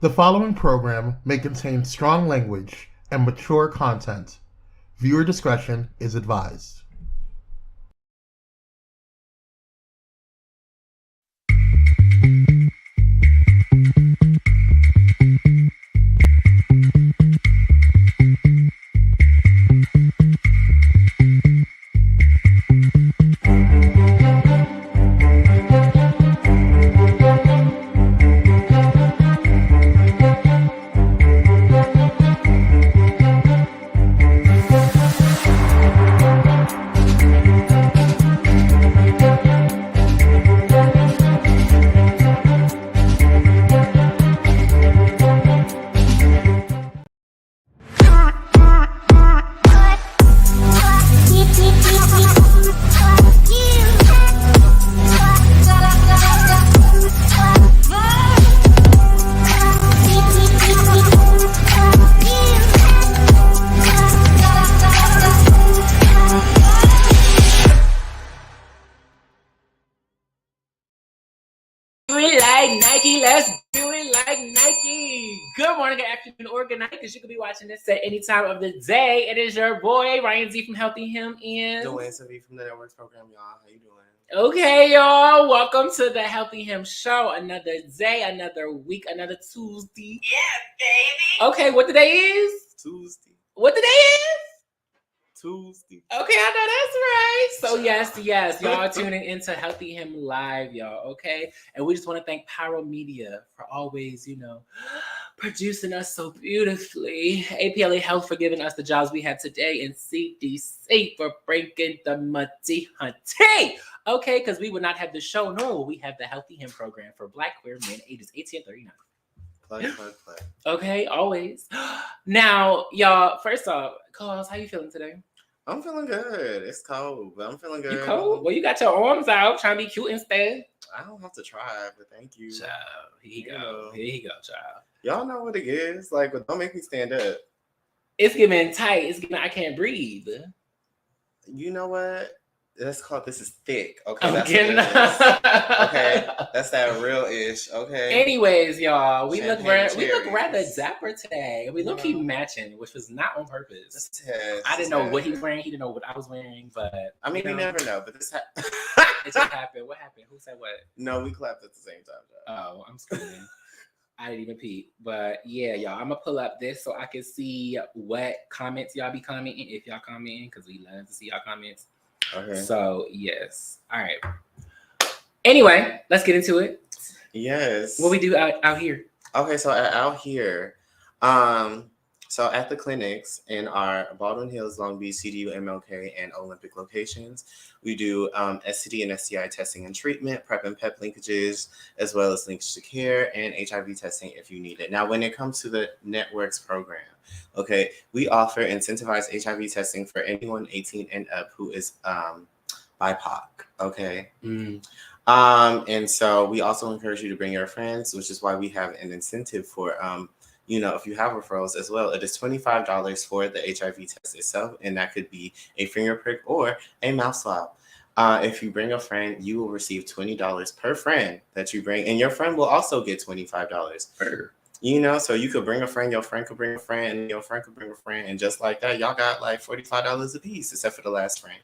The following program may contain strong language and mature content. Viewer discretion is advised. Good morning, good afternoon, or good night, because you could be watching this at any time of the day. It is your boy, Ryan Z from Healthy Him and Dwayne V from the Networks program, y'all. How you doing? Okay, y'all. Welcome to the Healthy Him Show. Another day, another week, another Tuesday. Yeah, baby. Okay, what the day is? Tuesday. What the day is? Tuesday. Okay, I know that's right. So yes, y'all tuning into Healthy Him Live, y'all, okay? And we just want to thank Pyromedia for always, producing us so beautifully. APLA Health for giving us the jobs we have today, and CDC for bringing the muddy hunty. Okay, because we would not have the show, nor will we have the Healthy Him program for Black queer men ages 18 and 39. Plug. Okay, always. Now, y'all, first off, Cause, how you feeling today? I'm feeling good. It's cold, but I'm feeling good. You cold? Well, you got your arms out trying to be cute instead. I don't have to try, but thank you. Child, here you go, child. Y'all know what it is. Like, don't make me stand up. It's giving tight. It's giving I can't breathe. You know what? That's called this is thick. Okay, I'm that's kidding. Okay, that's that real ish. Okay. Anyways, y'all, we look Champagne rather cherries. dapper today. We look keep matching, which was not on purpose. I didn't know what he was wearing. He didn't know what I was wearing, but I mean, you never know. But this it just happened. What happened? Who said what? No, we clapped at the same time. Oh, I'm screaming. I didn't even peep. But yeah, y'all, I'm gonna pull up this so I can see what comments y'all be commenting, if y'all commenting, because we love to see y'all comments. Okay. So yes. All right. Anyway, let's get into it. Yes. What we do out here. Okay, so out here, so at the clinics in our Baldwin Hills, Long Beach, CDU, MLK, and Olympic locations, we do STD and STI testing and treatment, PrEP and PEP linkages, as well as linkage to care and HIV testing if you need it. Now, when it comes to the networks program, okay, we offer incentivized HIV testing for anyone 18 and up who is BIPOC, okay? And so we also encourage you to bring your friends, which is why we have an incentive for, if you have referrals as well. It is $25 for the HIV test itself, and that could be a finger prick or a mouth swab. If you bring a friend, you will receive $20 per friend that you bring, and your friend will also get $25. So you could bring a friend, your friend could bring a friend, and your friend could bring a friend, and just like that, y'all got like $45 a piece, except for the last friend.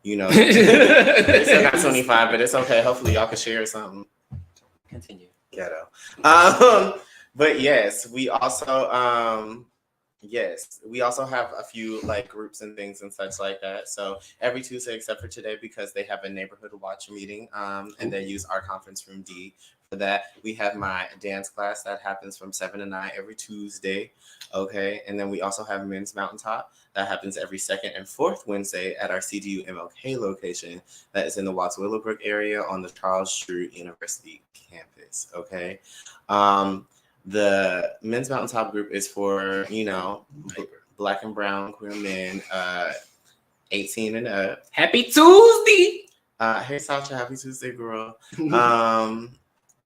They still got 25, but it's okay. Hopefully y'all can share something. Continue. Ghetto. But yes, we also have a few like groups and things and such like that. So every Tuesday except for today, because they have a neighborhood watch meeting, and they use our conference room D for that. We have my dance class that happens from 7 to 9 every Tuesday. Okay, and then we also have Men's Mountaintop that happens every second and fourth Wednesday at our CDU MLK location that is in the Watts Willowbrook area on the Charles Drew University campus. Okay. The Men's Mountaintop group is for, Black and brown queer men, 18 and up. Happy Tuesday! Hey, Sasha, happy Tuesday, girl.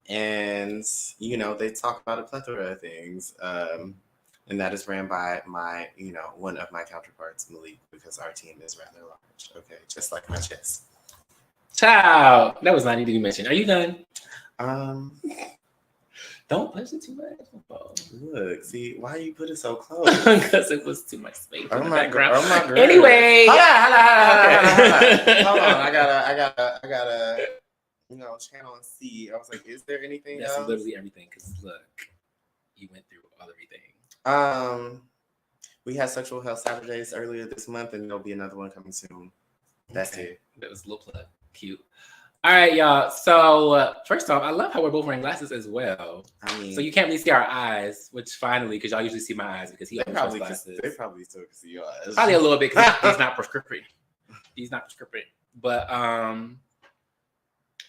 And, they talk about a plethora of things. And that is ran by my, one of my counterparts, Malik, because our team is rather large. Okay, just like my chest. Child, that was not needed to mention. Are you done? Don't push it too much. Look, see, why you put it so close? Because it was too much space in the background. Oh my God. Anyway. Hold Okay. on. I gotta, channel and see. I was like, is there anything That's else? literally everything. Because look, you went through everything. We had Sexual Health Saturdays earlier this month, and there'll be another one coming soon. That's it. That was a little plug. Cute. All right, y'all. So first off, I love how we're both wearing glasses as well. I mean, so you can't really see our eyes, which finally, because y'all usually see my eyes because he always wears glasses. They probably still can see your eyes. Probably a little bit because he's not prescriptive. He's not prescriptive. But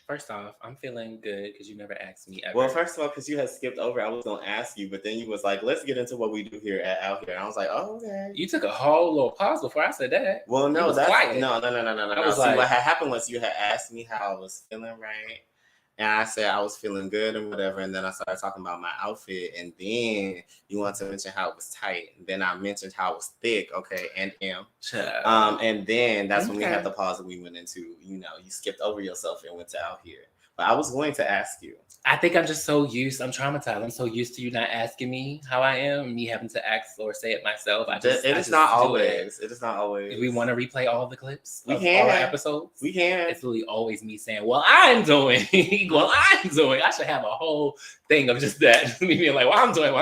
first off, I'm feeling good because you never asked me ever. Well, first of all, because you had skipped over, I was going to ask you, but then you was like, let's get into what we do here out here. And I was like, oh, okay. You took a whole little pause before I said that. Well, no, that's quiet. No. Was See, like, what had happened was you had asked me how I was feeling, right? And I said I was feeling good and whatever. And then I started talking about my outfit. And then you wanted to mention how it was tight. And then I mentioned how it was thick, okay, and and then that's when we had the pause and we went into, you skipped over yourself and went to out here. But I was going to ask you. I'm traumatized. I'm so used to you not asking me how I am, me having to ask or say it myself. It is not always. Do we want to replay all the clips? We can. All the episodes? We can. It's literally always me saying, well, I'm doing. I should have a whole thing of just that. Me being like, I'm doing.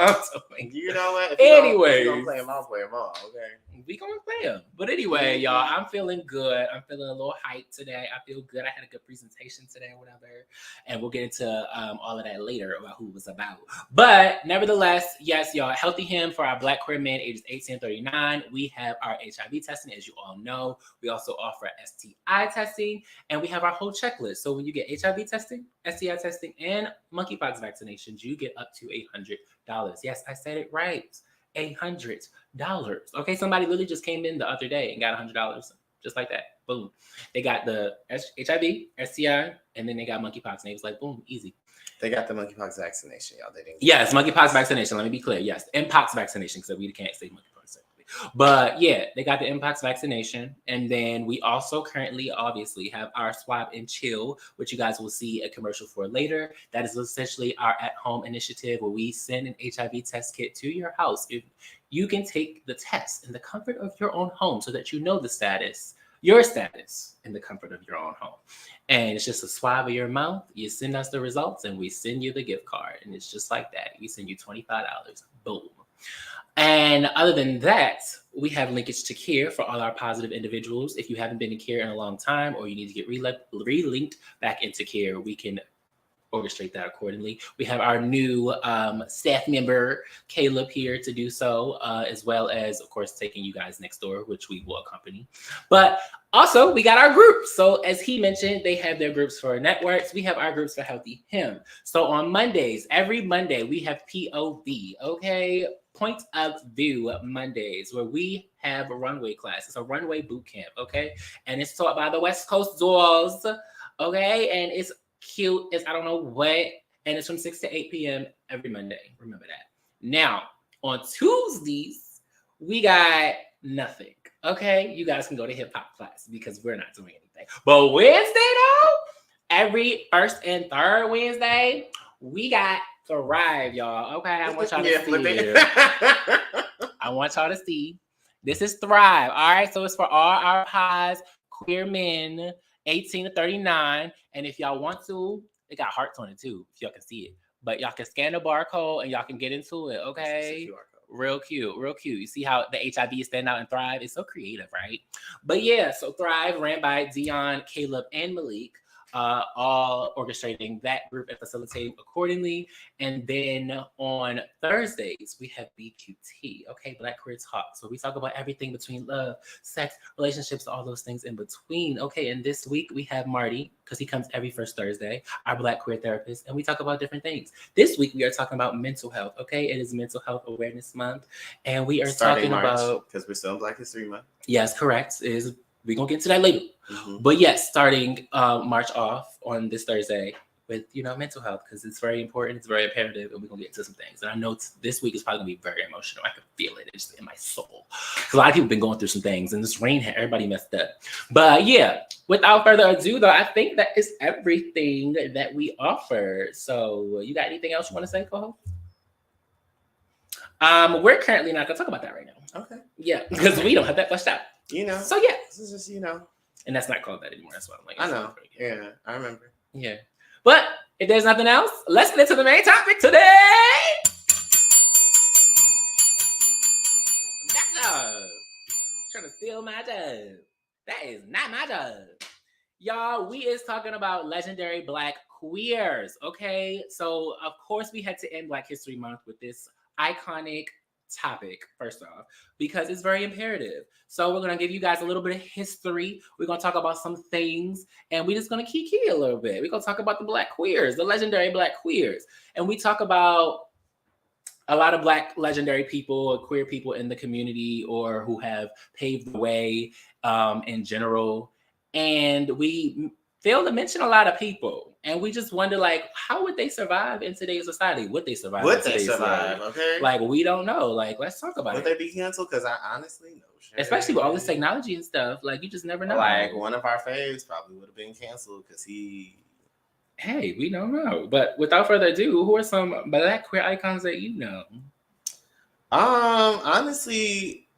You know what? Anyway. We're going to play them, I'll play them all, okay? We gonna play them. But anyway, y'all, I'm feeling good. I'm feeling a little hyped today. I feel good. I had a good presentation today or whatever. And we'll get into all of that later about who it was about. But nevertheless, yes, y'all, Healthy Him for our Black queer men ages 18 and 39. We have our HIV testing, as you all know. We also offer STI testing, and we have our whole checklist. So when you get HIV testing, STI testing, and monkeypox vaccinations, you get up to $800. Yes, I said it right. $800. Okay, somebody literally just came in the other day and got $100 just like that. Boom. They got the HIV, STI, and then they got monkeypox, and they was like, boom, easy. They got the monkeypox vaccination, y'all. They didn't. Yes, monkeypox vaccination. Let me be clear. Yes, Mpox vaccination, because we can't say monkeypox. But yeah, they got the Mpox vaccination. And then we also currently obviously have our Swab and Chill, which you guys will see a commercial for later. That is essentially our at-home initiative where we send an HIV test kit to your house. If you can take the test in the comfort of your own home so that you know the status, your status in the comfort of your own home. And it's just a swab of your mouth. You send us the results and we send you the gift card. And it's just like that. We send you $25. Boom. And other than that, we have linkage to care for all our positive individuals. If you haven't been in care in a long time or you need to get relinked back into care, we can orchestrate that accordingly. We have our new staff member, Caleb, here to do so, as well as, of course, taking you guys next door, which we will accompany. But also, we got our groups. So as he mentioned, they have their groups for networks. We have our groups for Healthy Him. So on Mondays, every Monday, we have POV, okay? Point of View Mondays, where we have a runway class. It's a runway boot camp, okay? And it's taught by the West Coast Dolls, okay? And it's cute as I don't know what. And it's from 6 to 8 p.m. every Monday. Remember that. Now, on Tuesdays, we got nothing, okay? You guys can go to hip hop class because we're not doing anything. But Wednesday, though, every first and third Wednesday, we got Thrive, y'all. Okay, I want y'all to see. I want y'all to see. This is Thrive. All right, so it's for all our pies, queer men, 18 to 39. And if y'all want to, it got hearts on it too, if y'all can see it. But y'all can scan the barcode and y'all can get into it. Okay. Real cute, real cute. You see how the HIV is standing out in Thrive? It's so creative, right? But yeah, so Thrive ran by Dion, Caleb, and Malik. All orchestrating that group and facilitating accordingly. And then on Thursdays, we have BQT, okay, Black Queer Talk. So we talk about everything between love, sex, relationships, all those things in between. Okay, and this week we have Marty, because he comes every first Thursday, our Black queer therapist, and we talk about different things. This week we are talking about mental health, okay? It is Mental Health Awareness Month, and we are talking about... Because we're still in Black History Month. Yes, correct. We're going to get into that later. Mm-hmm. But yes, starting March off on this Thursday, with, you know, mental health, because it's very important, it's very imperative, and we're gonna get into some things. And I know this week is probably gonna be very emotional. I can feel it. It's in my soul. A lot of people have been going through some things, and this rain had everybody messed up. But yeah, without further ado, though, I think that is everything that we offer. So you got anything else you want to say, co-host? We're currently not gonna talk about that right now. Okay. Yeah, because we don't have that fleshed out. You know. So yeah, this is just, you know. And that's not called that anymore. That's why I'm like, I know. Yeah, I remember. Yeah. But if there's nothing else, let's get into the main topic today. That job. Trying to steal my job. That is not my job. Y'all, we is talking about legendary Black queers, okay? So, of course, we had to end Black History Month with this iconic topic, first off, because it's very imperative. So we're going to give you guys a little bit of history. We're going to talk about some things, and we're just going to kiki a little bit. We're going to talk about the Black queers, the legendary Black queers. And we talk about a lot of Black legendary people or queer people in the community or who have paved the way in general. And we fail to mention a lot of people. And we just wonder, like, how would they survive in today's society? Would they survive? Would they survive? Okay. Like, we don't know. Like, let's talk about it. Would they be canceled? Because I honestly know. Especially with all this technology and stuff. Like, you just never know. Like, one of our faves probably would have been canceled because he... Hey, we don't know. But without further ado, who are some Black queer icons that you know? Honestly,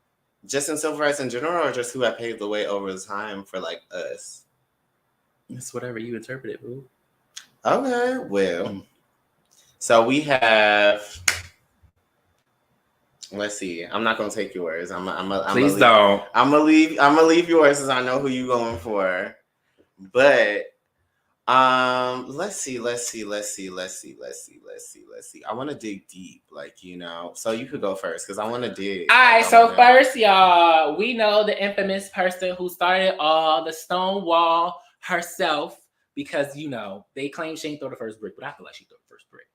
just in civil rights in general, or just who have paved the way over time for, like, us? It's whatever you interpret it, boo. Okay, well, so we have. Let's see. I'm not gonna take yours. Please don't. I'm gonna leave yours, as I know who you going for. But let's see. I want to dig deep, like, you know. So you could go first because I want to dig. All right. So first, y'all, we know the infamous person who started all the Stonewall herself. Because, you know, they claim she ain't throw the first brick, but I feel like she threw the first brick.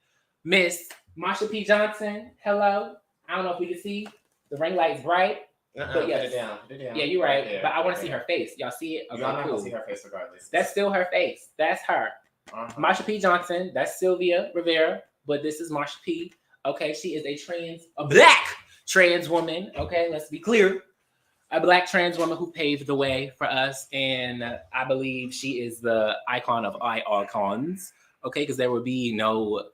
Miss Marsha P. Johnson, hello. I don't know if we can see. The ring light's bright. But yes. Put it down. Yeah, you're right. But I want to see her face. Y'all see it? Okay, Y'all not gonna see her face regardless. That's still her face. That's her. Marsha P. Johnson, that's Sylvia Rivera. But this is Marsha P. Okay, she is a Black trans woman. Okay, let's be clear. A Black trans woman who paved the way for us, and I believe she is the icon of icons, okay? Because there would be no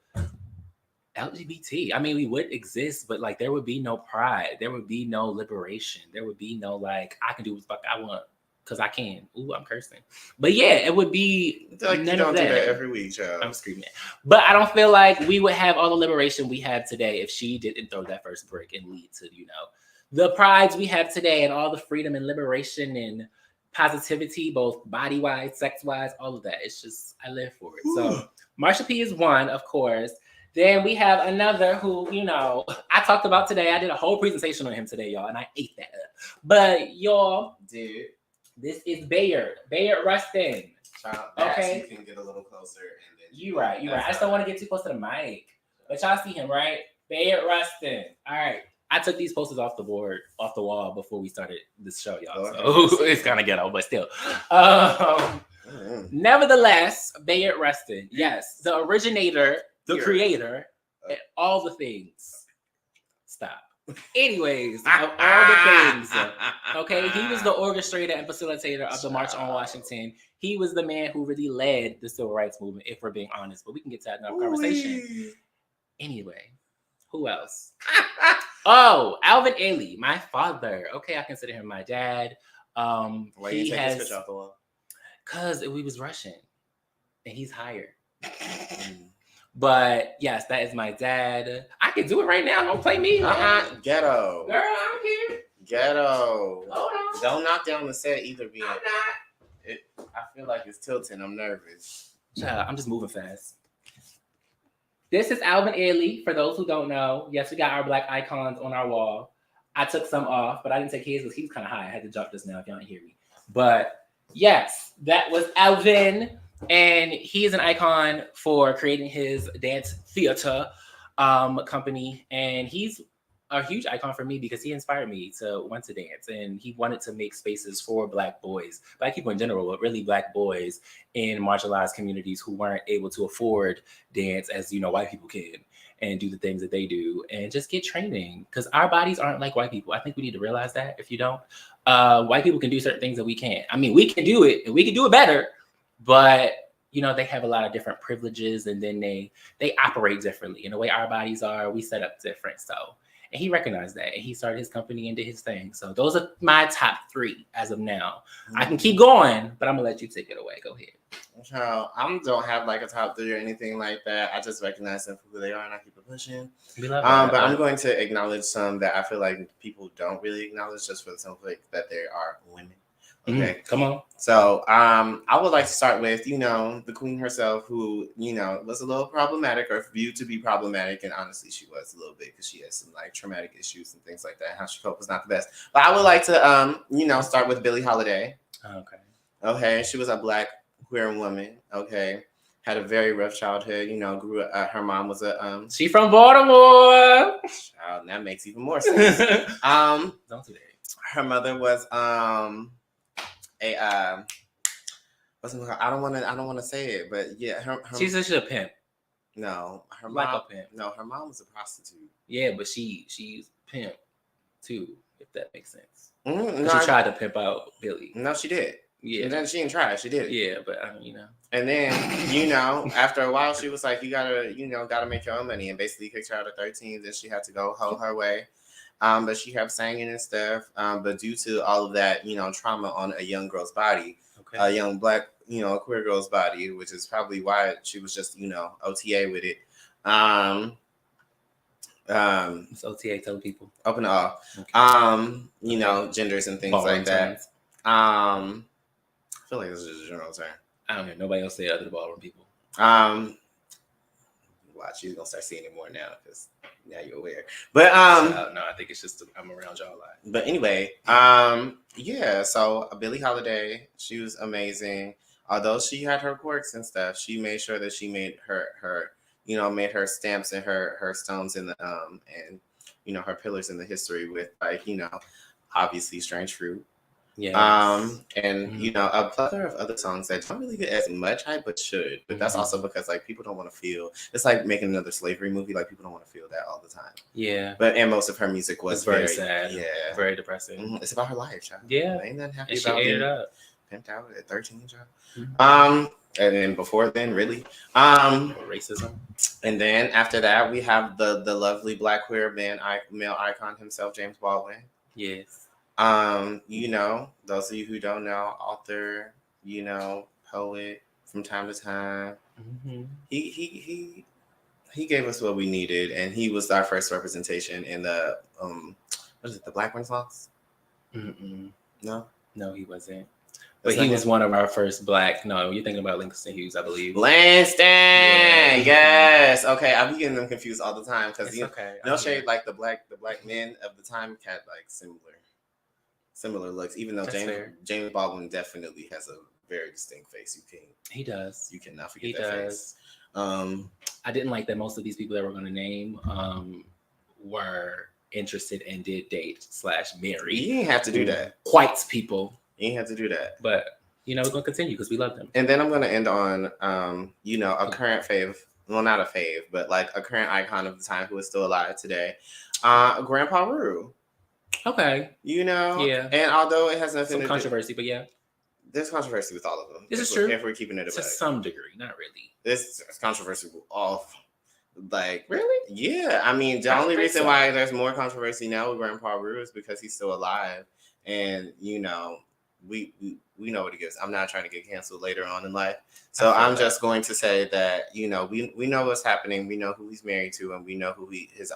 LGBT. I mean, we would exist, but like there would be no pride. There would be no liberation. There would be no like, I can do what the fuck I want because I can. Ooh, I'm cursing. But yeah, it would be like none you don't of that. do that every week, child. I'm screaming. But I don't feel like we would have all the liberation we have today if she didn't throw that first brick and lead to, you know, the prides we have today and all the freedom and liberation and positivity, both body-wise, sex-wise, all of that. It's just, I live for it. Ooh. So Marsha P is one, of course. Then we have another who, you know, I talked about today. I did a whole presentation on him today, y'all, and I ate that up. But y'all, dude, this is Bayard Rustin. Okay. You can get a little closer. And then you're right. I just don't want to get too close to the mic. But y'all see him, right? Bayard Rustin. All right. I took these posters off the wall before we started this show, y'all. So it's kind of ghetto, but still. Nevertheless, Bayard Rustin, yes, the originator, the creator, and all the things. Stop. Anyways, of all the things, okay, he was the orchestrator and facilitator of the March on Washington. He was the man who really led the civil rights movement, if we're being honest. But we can get to that in another conversation. Anyway, who else? Oh, Alvin Ailey, my father. Okay, I consider him my dad. Why you take his picture off the wall? Because we was rushing, and he's higher. But yes, that is my dad. I can do it right now. Don't play me. Ghetto. Girl, I don't care. Ghetto. Hold on. Don't knock down the set either, being. I'm not. I feel like it's tilting. I'm nervous. Child, I'm just moving fast. This is Alvin Ailey, for those who don't know. Yes, we got our Black icons on our wall. I took some off, but I didn't take his because he was kind of high. I had to jump just now if y'all didn't hear me. But yes, that was Alvin. And he is an icon for creating his dance theater company. And he's a huge icon for me because he inspired me to want to dance, and he wanted to make spaces for Black boys, Black people in general, but really Black boys in marginalized communities who weren't able to afford dance as, you know, white people can, and do the things that they do and just get training, because our bodies aren't like white people. I think we need to realize that. If you don't, white people can do certain things that we can't. I mean, we can do it and we can do it better, but you know, they have a lot of different privileges, and then they operate differently. In the way our bodies are, we set up different. So, and he recognized that, and he started his company and did his thing. So those are my top 3 as of now. I can keep going, but I'm gonna let you take it away. Go ahead. Child, I don't have like a top 3 or anything like that. I just recognize them for who they are, and I keep it pushing. We love that. But I'm going to acknowledge some that I feel like people don't really acknowledge, just for the simple fact that they are women. Okay, come on. So, I would like to start with, you know, the queen herself, who, you know, was a little problematic, or viewed to be problematic, and honestly, she was a little bit, because she has some like traumatic issues and things like that. How she coped was not the best. But I would like to, you know, start with Billie Holiday. Okay, she was a Black queer woman. Okay, had a very rough childhood. You know, grew up. Her mom was a She from Baltimore. Child, and that makes even more sense. Don't do that. Her mother was I don't want to say it, but yeah, her She's a pimp. No, her Like mom. a pimp. No, her mom was a prostitute. Yeah, but she's pimp too, if that makes sense. No, she tried to pimp out Billy. No, she did. Yeah, and then she didn't try. She did it. Yeah, but you know. And then, you know, after a while, she was like, "You gotta make your own money," and basically kicked her out at 13. Then she had to go hoe her way. But she kept singing and stuff. But due to all of that, you know, trauma on a young girl's body, a young Black, you know, a queer girl's body, which is probably why she was just, you know, OTA with it. It's OTA, tell people. Open to all. You know, genders and things like that. I feel like this is just a general term. I don't hear nobody else say other than ballroom people. Watch, you're gonna start seeing it more now because now you're aware. But no, I think it's just I'm around y'all a lot. But anyway, yeah. So Billie Holiday, she was amazing. Although she had her quirks and stuff, she made sure that she made her made her stamps and her stones in the and you know, her pillars in the history with, like, you know, obviously Strange Fruit. Yeah. And you know, a plethora of other songs that don't really get as much hype but should. But that's also because, like, people don't want to feel, it's like making another slavery movie. Like, people don't want to feel that all the time. Yeah. And most of her music was very sad. Yeah. Very depressing. It's about her life, child. Yeah. Ain't that happy and about she ate being it up. pimped out at 13, child. And then before then, really. Racism. And then after that, we have the lovely Black queer male icon himself, James Baldwin. Yes. You know, those of you who don't know, author, you know, poet from time to time. He gave us what we needed, and he was our first representation in the what is it, the Black Renaissance? No, he wasn't. But he was one of our first Black. No, you're thinking about Langston Hughes, I believe. Langston, yeah. Yes. Okay, I'm getting them confused all the time because no shade, like the black men of the time had like similar looks. Even though James Baldwin definitely has a very distinct face. He does. You cannot forget that face. I didn't like that most of these people that we're going to name were interested and did date / marry. You didn't have to do that. White people. You didn't have to do that. But, you know, we're going to continue because we love them. And then I'm going to end on, you know, a current fave. Well, not a fave, but like a current icon of the time who is still alive today. Grandpa Rue. Okay. You know? Yeah. And although it has nothing to controversy, but yeah. There's controversy with all of them. This is true. If we're keeping it to some degree, not really. This is controversy with all. Like, really? Yeah. I mean, the only reason why there's more controversy now with Grandpa Rue is because he's still alive. And, you know, we know what he gives. I'm not trying to get canceled later on in life. So I'm just going to say that, you know, we know what's happening. We know who he's married to, and we know who his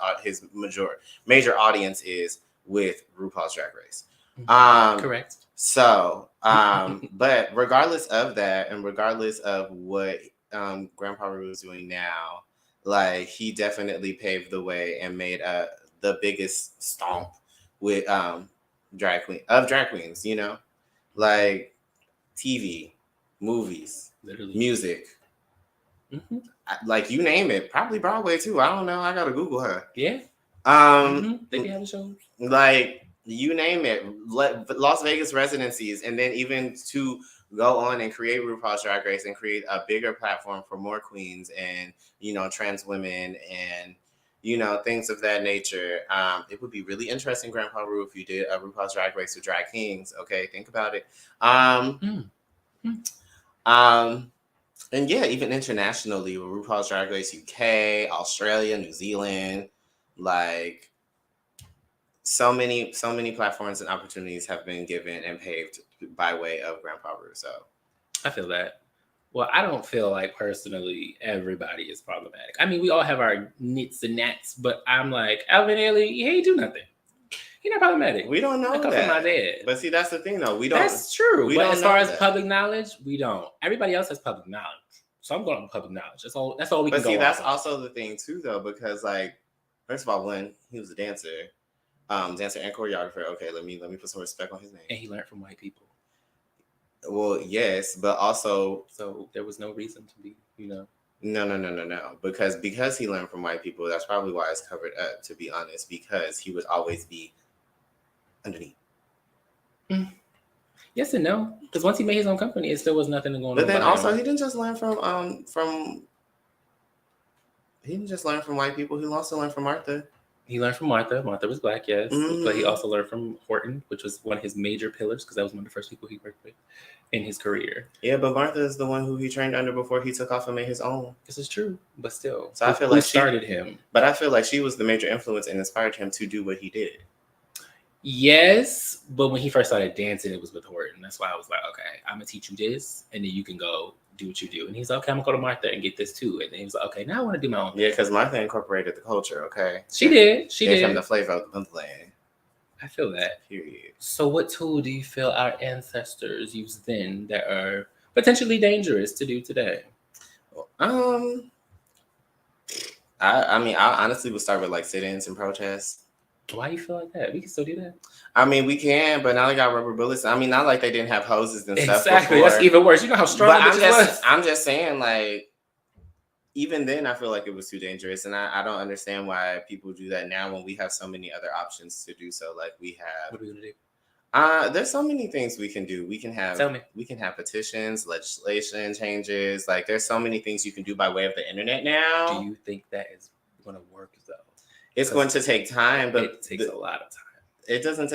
major audience is with RuPaul's Drag Race. Correct. So, but regardless of that, and regardless of what Grandpa Rue is doing now, like, he definitely paved the way and made the biggest stomp with drag queens, you know, like TV, movies, literally music, like you name it, probably Broadway too. I don't know. I gotta Google her. Yeah. They be having shows. Like, you name it, Las Vegas residencies, and then even to go on and create RuPaul's Drag Race and create a bigger platform for more queens and, you know, trans women and, you know, things of that nature. It would be really interesting, Grandpa Ru, if you did a RuPaul's Drag Race with drag kings. Okay, think about it. And yeah, even internationally with RuPaul's Drag Race UK, Australia, New Zealand, like, so many platforms and opportunities have been given and paved by way of Grandpa Ru. So I feel that. Well, I don't feel like personally everybody is problematic. I mean, we all have our nits and nats, but I'm like, Alvin Ailey, he ain't do nothing. He's not problematic. We don't know I come that. from my dad. But see, that's the thing, though. We don't. That's true. We but don't as far know as that. public knowledge, we don't. Everybody else has public knowledge, so I'm going on public knowledge. That's all. That's all we can But go. see, that's off also the thing too, though, because like, first of all, when he was a dancer and choreographer. Okay, let me put some respect on his name. And he learned from white people. Well, yes, but also, so there was no reason to be, you know. No. Because he learned from white people, that's probably why it's covered up, to be honest, because he would always be underneath. Yes and no. Because once he made his own company, it still was nothing going on. But then also, he didn't just learn from he didn't just learn from white people. He also learned from Martha. He learned from Martha. Martha was black, yes. But he also learned from Horton, which was one of his major pillars, because that was one of the first people he worked with in his career. Yeah, but Martha is the one who he trained under before he took off and made his own. This is true, but still. So I feel like she started him. But I feel like she was the major influence and inspired him to do what he did. Yes, but when he first started dancing, it was with Horton. That's why I was like, okay, I'm going to teach you this, and then you can go do what you do. And he's like, okay, I'm going to go to Martha and get this too. And then he was like, okay, now I want to do my own thing. Yeah, because Martha incorporated the culture, okay? She did. She did. From the flavor of the land. I feel that. Period. So what tool do you feel our ancestors used then that are potentially dangerous to do today? I mean, I honestly would start with like sit-ins and protests. Why do you feel like that? We can still do that. I mean, we can, but now they got rubber bullets. I mean, not like they didn't have hoses and stuff. Exactly. That's even worse. You know how strong I'm just saying, like, even then, I feel like it was too dangerous, and I don't understand why people do that now when we have so many other options to do so. Like we have. What are we gonna do? There's so many things we can do. We can have. Tell me. We can have petitions, legislation changes. Like there's so many things you can do by way of the internet now. Do you think that is going to work though? It's going to take time, but it takes a lot of time. It doesn't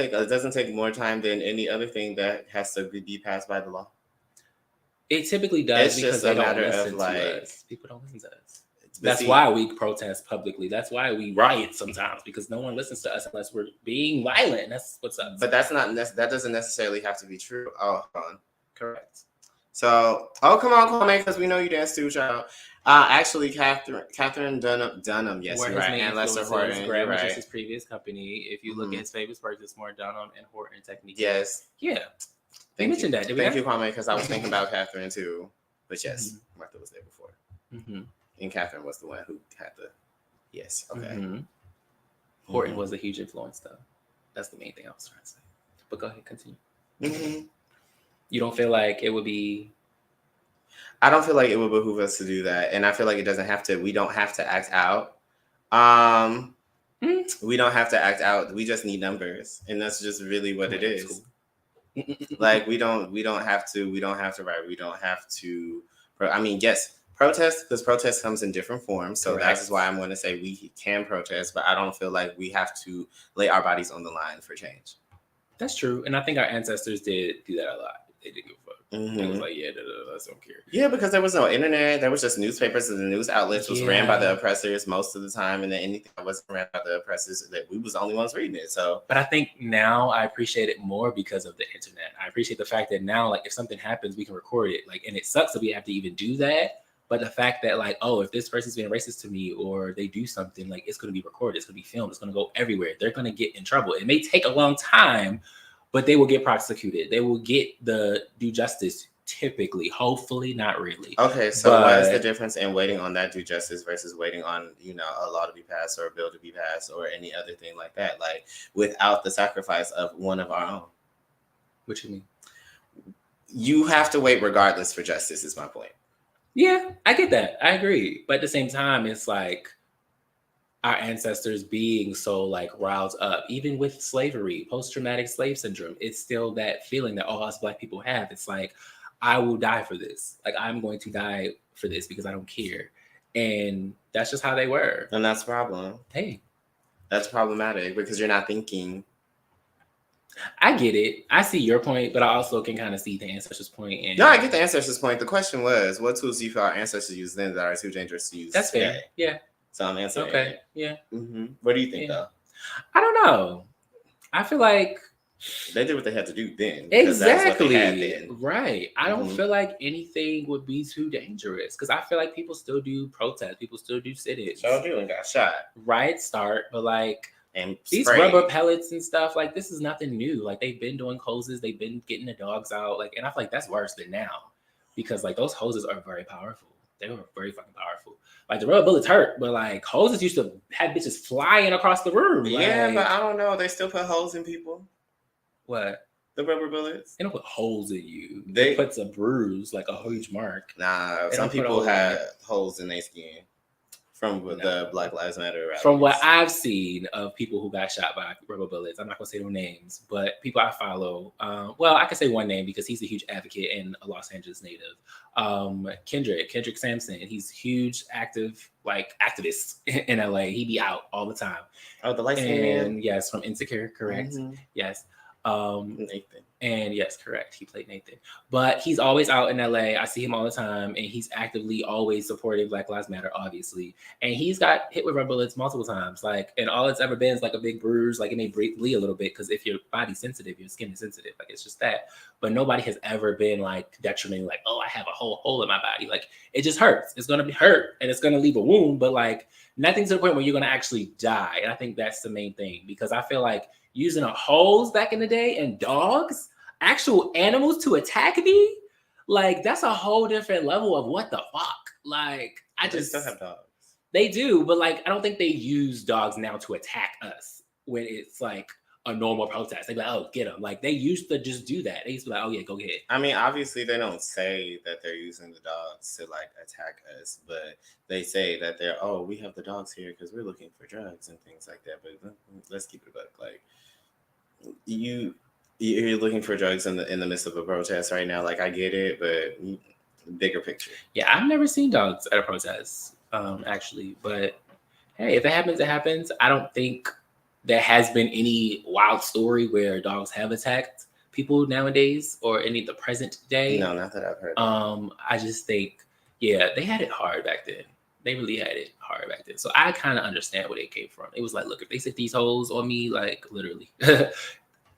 take more time than any other thing that has to be passed by the law. It typically does, it's because just they a matter don't listen of like to us. People don't listen to us. That's why we protest publicly. That's why we riot sometimes, because no one listens to us unless we're being violent. That's what's up. But that doesn't necessarily have to be true. Oh, hold on. Correct. So, come on, because we know you dance too, child. Actually, Catherine Dunham, yes, you're right, and Lester Horton, Graham, which is his previous company. If you look at his famous work, it's more Dunham and Horton techniques. Yes. Yeah. They mentioned that. Thank you, Kwame, because I was thinking about Catherine too. But yes, Martha was there before. And Catherine was the one who had the. Yes. Okay. Horton was a huge influence, though. That's the main thing I was trying to say. But go ahead, continue. You don't feel like it would be. I don't feel like it would behoove us to do that, and I feel like it doesn't have to. We don't have to act out. We don't have to act out. We just need numbers, and that's just really what it is. Like we don't have to write. We don't have to. I mean, yes, protest, because protest comes in different forms. So that is why I'm going to say we can protest, but I don't feel like we have to lay our bodies on the line for change. That's true, and I think our ancestors did do that a lot. They did give a fuck. It was like, yeah, I don't care. Yeah, because there was no internet. There was just newspapers, and the news outlets was ran by the oppressors most of the time. And then anything that wasn't ran by the oppressors, that we was the only ones reading it. So, but I think now I appreciate it more because of the internet. I appreciate the fact that now, like, if something happens, we can record it. Like, and it sucks that we have to even do that. But the fact that, like, oh, if this person's being racist to me or they do something, like, it's going to be recorded, it's going to be filmed, it's going to go everywhere. They're going to get in trouble. It may take a long time, but they will get prosecuted. They will get due justice, typically. Hopefully, not really. Okay, so what is the difference in waiting on that due justice versus waiting on, a law to be passed or a bill to be passed or any other thing like that? Like, without the sacrifice of one of our own. What you mean? You have to wait regardless for justice, is my point. Yeah, I get that. I agree. But at the same time, it's like, our ancestors being so like riled up, even with slavery, post-traumatic slave syndrome. It's still that feeling that all us Black people have. It's like, I will die for this. Like, I'm going to die for this because I don't care. And that's just how they were. And that's a problem. Hey. That's problematic because you're not thinking. I get it. I see your point, but I also can kind of see the ancestors' point. And no, I get the ancestors' point. The question was, what tools do you feel our ancestors used then that are too dangerous to use That's today? fair. Yeah. So I'm answering Okay. it. Yeah. Mm-hmm. What do you think, though? I don't know. I feel like they did what they had to do then. Exactly. That's what they had then. Right. I don't feel like anything would be too dangerous because I feel like people still do protests. People still do sit-ins. Sure do and got shot. Right. But like, and these rubber pellets and stuff, like, this is nothing new. Like, they've been doing hoses. They've been getting the dogs out. Like, and I feel like that's worse than now because like those hoses are very powerful. They were very fucking powerful. Like, the rubber bullets hurt, but like hoses used to have bitches flying across the room. Yeah, like, but I don't know. They still put holes in people. What? The rubber bullets? They don't put holes in you. They put a bruise, like a huge mark. Nah, some people had holes in their skin from the Black Lives Matter rallies. From what I've seen of people who got shot by rubber bullets, I'm not going to say their names, but people I follow, well, I can say one name because he's a huge advocate and a Los Angeles native. Kendrick Sampson. He's huge, activist in LA. He be out all the time. Oh, the light skin man? Yes, from Insecure, correct. Mm-hmm. Yes. Nathan. And yes, correct. He played Nathan. But he's always out in LA. I see him all the time. And he's actively always supporting Black Lives Matter, obviously. And he's got hit with rubber bullets multiple times. Like, and all it's ever been is like a big bruise. Like, it may bleed a little bit because if your body's sensitive, your skin is sensitive. Like, it's just that. But nobody has ever been like detrimental, like, oh, I have a whole hole in my body. Like, it just hurts. It's going to be hurt and it's going to leave a wound. But like, nothing to the point where you're going to actually die. And I think that's the main thing because I feel like using a hose back in the day and dogs, actual animals to attack me, like, that's a whole different level of what the fuck. Like, They still have dogs. They do, but like, I don't think they use dogs now to attack us when it's like a normal protest. They be like, oh, get them. Like, they used to just do that. They used to be like, oh yeah, go ahead. I mean, obviously they don't say that they're using the dogs to like attack us, but they say that we have the dogs here because we're looking for drugs and things like that. But let's keep it a buck. Like, you're looking for drugs in the midst of a protest right now. Like, I get it, but bigger picture. Yeah, I've never seen dogs at a protest, actually. But hey, if it happens, it happens. I don't think there has been any wild story where dogs have attacked people nowadays or in the present day. No, not that I've heard. I just think, yeah, they had it hard back then. They really had it hard back then. So I kind of understand where they came from. It was like, look, if they set these holes on me, like, literally,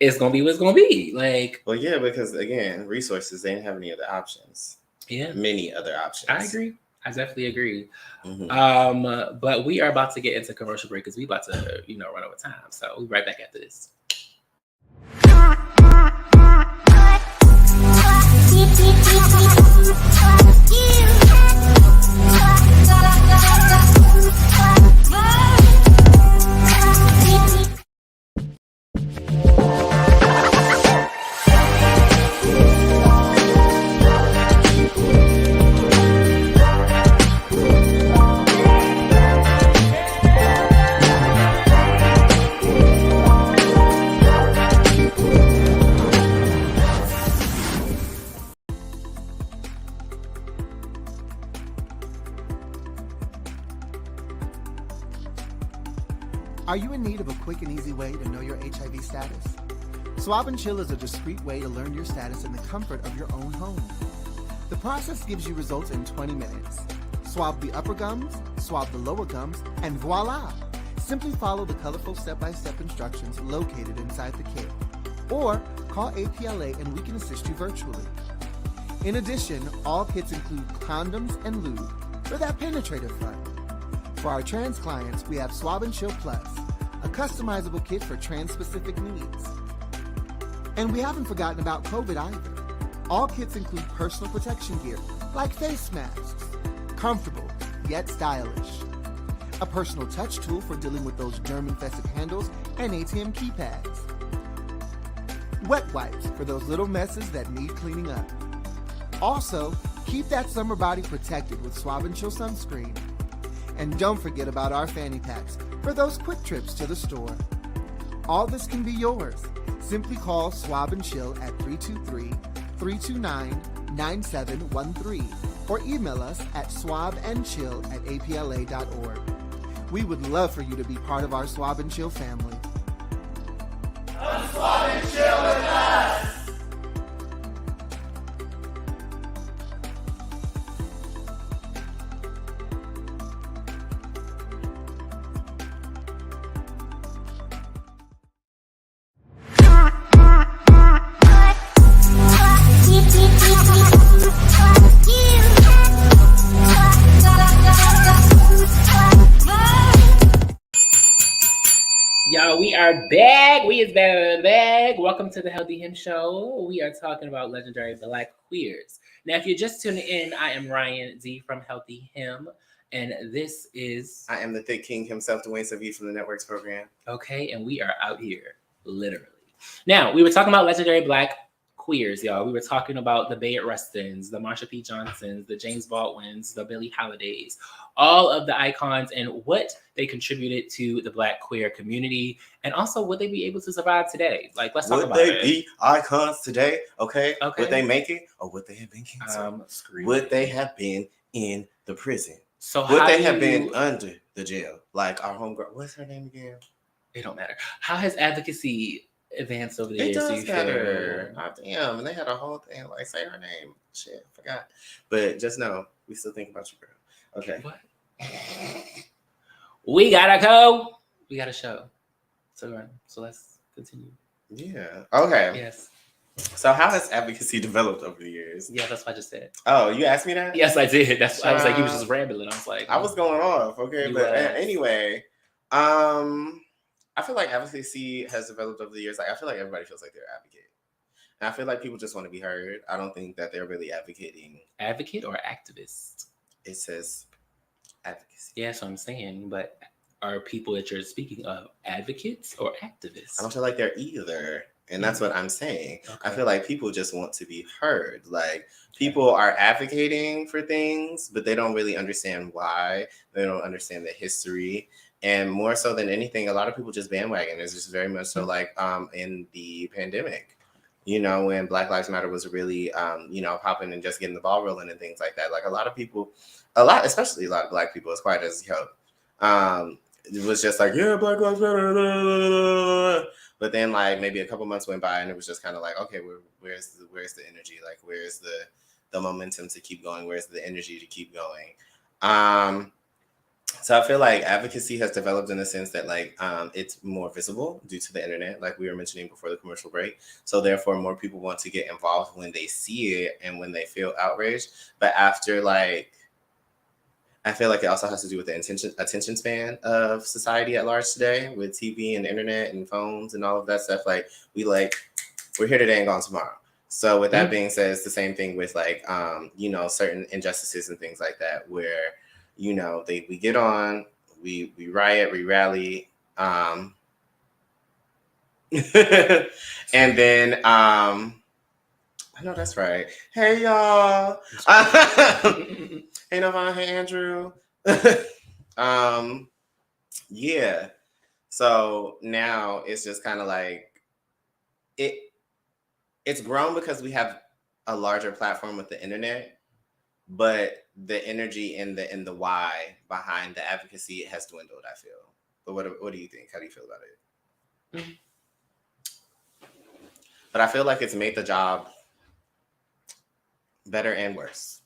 it's going to be what it's going to be. Like, well, yeah, because again, resources, they didn't have any other options. Yeah. Many other options. I agree. I definitely agree. Mm-hmm. But we are about to get into commercial break because we about to, run over time. So we'll be right back after this. Are you in need of a quick and easy way to know your HIV status? Swab and Chill is a discreet way to learn your status in the comfort of your own home. The process gives you results in 20 minutes. Swab the upper gums, swab the lower gums, and voila! Simply follow the colorful step-by-step instructions located inside the kit. Or call APLA and we can assist you virtually. In addition, all kits include condoms and lube for that penetrative fun. For our trans clients, we have Swab and Chill Plus, a customizable kit for trans-specific needs. And we haven't forgotten about COVID either. All kits include personal protection gear, like face masks, comfortable yet stylish. A personal touch tool for dealing with those germ-infested handles and ATM keypads. Wet wipes for those little messes that need cleaning up. Also, keep that summer body protected with Swab and Chill sunscreen. And don't forget about our fanny packs for those quick trips to the store. All this can be yours. Simply call Swab and Chill at 323-329-9713 or email us at swabandchill@apla.org. We would love for you to be part of our Swab and Chill family. Come swab and chill with us! Y'all, we are back. We is back. Welcome to the Healthy Him Show. We are talking about legendary Black queers. Now, if you're just tuning in, I am Ryan Z from Healthy Him, and this is... I am the thick king himself, Dwayne from the Networks program. Okay, and we are out here, literally. Now, we were talking about legendary Black queers, y'all. We were talking about the Bayard Rustins, the Marsha P. Johnsons, the James Baldwins, the Billie Holidays, all of the icons and what they contributed to the Black queer community, and also would they be able to survive today? Like, let's talk about it. Would they be icons today? Okay. Would they make it, or would they have been canceled? Would they have been in the prison? So would they have been under the jail? Like our homegirl, what's her name again? It don't matter. How has advocacy advanced over the years? It does matter. Oh, damn, and they had a whole thing like say her name. Shit, I forgot. But just know we still think about you, girl. Okay. What? We gotta go. We got a show. So let's continue. Yeah. Okay. Yes. So how has advocacy developed over the years? Yeah, that's what I just said. Oh, you asked me that? Yes, I did. That's I was like, you was just rambling. I was like, I was going off. Okay, but anyway, I feel like advocacy has developed over the years. Like I feel like everybody feels like they're an advocate. And I feel like people just want to be heard. I don't think that they're really advocating. Advocate or activist? It says advocacy. Yeah, that's what I'm saying. But are people that you're speaking of advocates or activists? I don't feel like they're either. And that's what I'm saying. Okay. I feel like people just want to be heard. Like people are advocating for things, but they don't really understand why. They don't understand the history. And more so than anything, a lot of people just bandwagon. It's just very much so like in the pandemic, you know, when Black Lives Matter was really, you know, popping and just getting the ball rolling and things like that. Like a lot of people, especially a lot of Black people, as quiet as you hope, it was just like, yeah, Black Lives Matter. But then like maybe a couple months went by and it was just kind of like, okay, where's the energy? Like where's the momentum to keep going? Where's the energy to keep going? So I feel like advocacy has developed in the sense that like it's more visible due to the internet, like we were mentioning before the commercial break. So therefore more people want to get involved when they see it and when they feel outraged. But after like, I feel like it also has to do with the attention span of society at large today with TV and internet and phones and all of that stuff. Like we're here today and gone tomorrow. So with that being said, it's the same thing with like, you know, certain injustices and things like that, where, you know, we get on, we riot, we rally. And then, I know that's right. Hey, y'all. Hey, Novon. Hey, Andrew. Yeah. So now it's just kind of like it's grown because we have a larger platform with the internet, but the energy and the why behind the advocacy has dwindled, I feel. But what do you think? How do you feel about it? Mm-hmm. But I feel like it's made the job better and worse.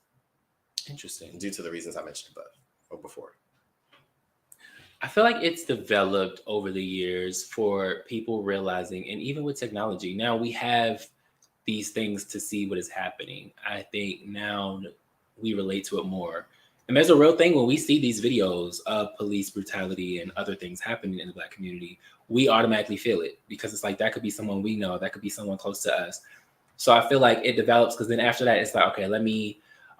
Interesting. Due to the reasons I mentioned above or before. I feel like it's developed over the years for people realizing, and even with technology, now we have these things to see what is happening. I think now we relate to it more. And there's a real thing when we see these videos of police brutality and other things happening in the Black community, we automatically feel it because it's like, that could be someone we know, that could be someone close to us. So I feel like it develops because then after that, it's like, okay,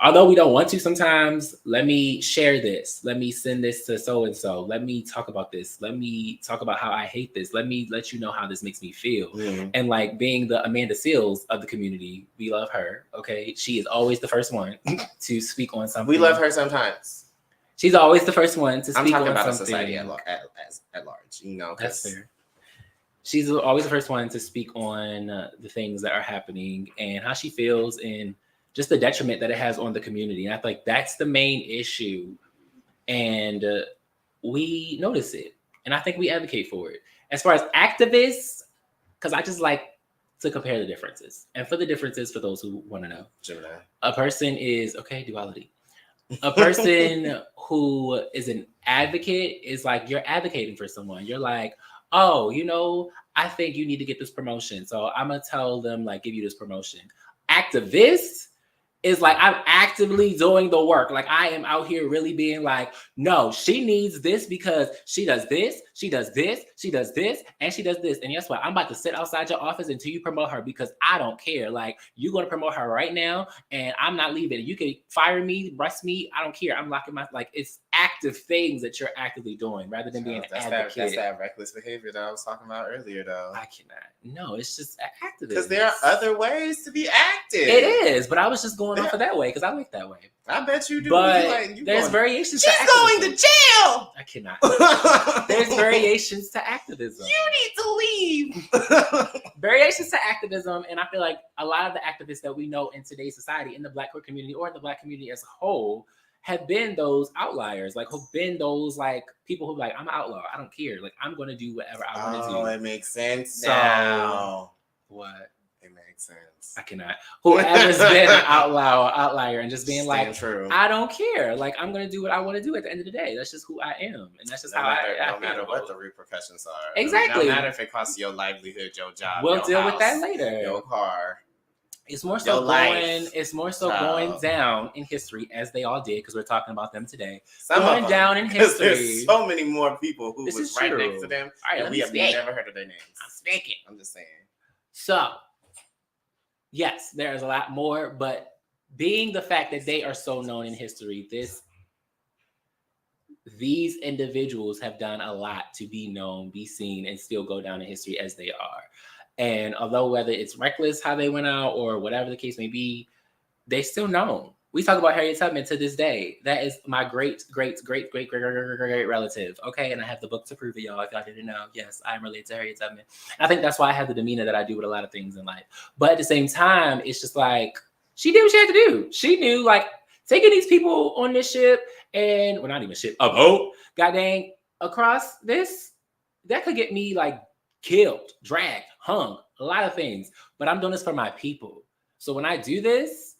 although we don't want to sometimes, let me share this. Let me send this to so-and-so. Let me talk about this. Let me talk about how I hate this. Let me let you know how this makes me feel. Mm-hmm. And like being the Amanda Seales of the community, we love her, okay? She is always the first one to speak on something. We love her sometimes. She's always the first one to speak I'm talking on about something. a society at large, you know. That's fair. She's always the first one to speak on the things that are happening and how she feels and just the detriment that it has on the community. And I think that's the main issue. And we notice it. And I think we advocate for it. As far as activists, because I just like to compare the differences. And for the differences, for those who want to know, Gemini. a person is, duality. A person who is an advocate is like, you're advocating for someone. You're like, oh, you know, I think you need to get this promotion. So I'm going to tell them, like, give you this promotion. Activists is like, I'm actively doing the work. Like, I am out here really being like, no, she needs this because she does this, she does this, she does this, and she does this. And guess what? I'm about to sit outside your office until you promote her because I don't care. Like, you're going to promote her right now, and I'm not leaving. You can fire me, arrest me. I don't care. I'm locking my, like, it's active things that you're actively doing rather than being an advocate. That's that reckless behavior that I was talking about earlier, though. I cannot. No, it's just activism. Because there are other ways to be active. It is, but I was just going off of that way because I like that way. I bet you do. But there's variations. She's going to jail. I cannot. There's variations to activism. You need to leave. Variations to activism, and I feel like a lot of the activists that we know in today's society, in the Black queer community or in the Black community as a whole, have been those outliers, like who've been those like people who like, I'm an outlaw. I don't care. Like, I'm gonna do whatever I want to do. Oh, it makes sense now. What? It makes sense. I cannot. Whoever's been an outlier and just being like, true. I don't care. Like, I'm gonna do what I want to do at the end of the day. That's just who I am, and that's just no I matter what the repercussions are. Exactly. No matter if it costs your livelihood, your job, we'll your deal house, with that later. Your car. It's more so going down in history, as they all did, because we're talking about them today. Going down in history. There's so many more people who was right next to them. All right, we have never heard of their names. I'm speaking. I'm just saying. So, yes, there's a lot more, but being the fact that they are so known in history, these individuals have done a lot to be known, be seen, and still go down in history as they are. And although whether it's reckless how they went out or whatever the case may be, they're still known. We talk about Harriet Tubman to this day. That is my great relative. Okay, and I have the book to prove it, y'all. If y'all didn't know, yes, I am related to Harriet Tubman. I think that's why I have the demeanor that I do with a lot of things in life. But at the same time, it's just like she did what she had to do. She knew, like, taking these people on this ship and, well, not even ship, a boat, god dang, across this, that could get me like killed, dragged, hung, a lot of things. But I'm doing this for my people. So when I do this,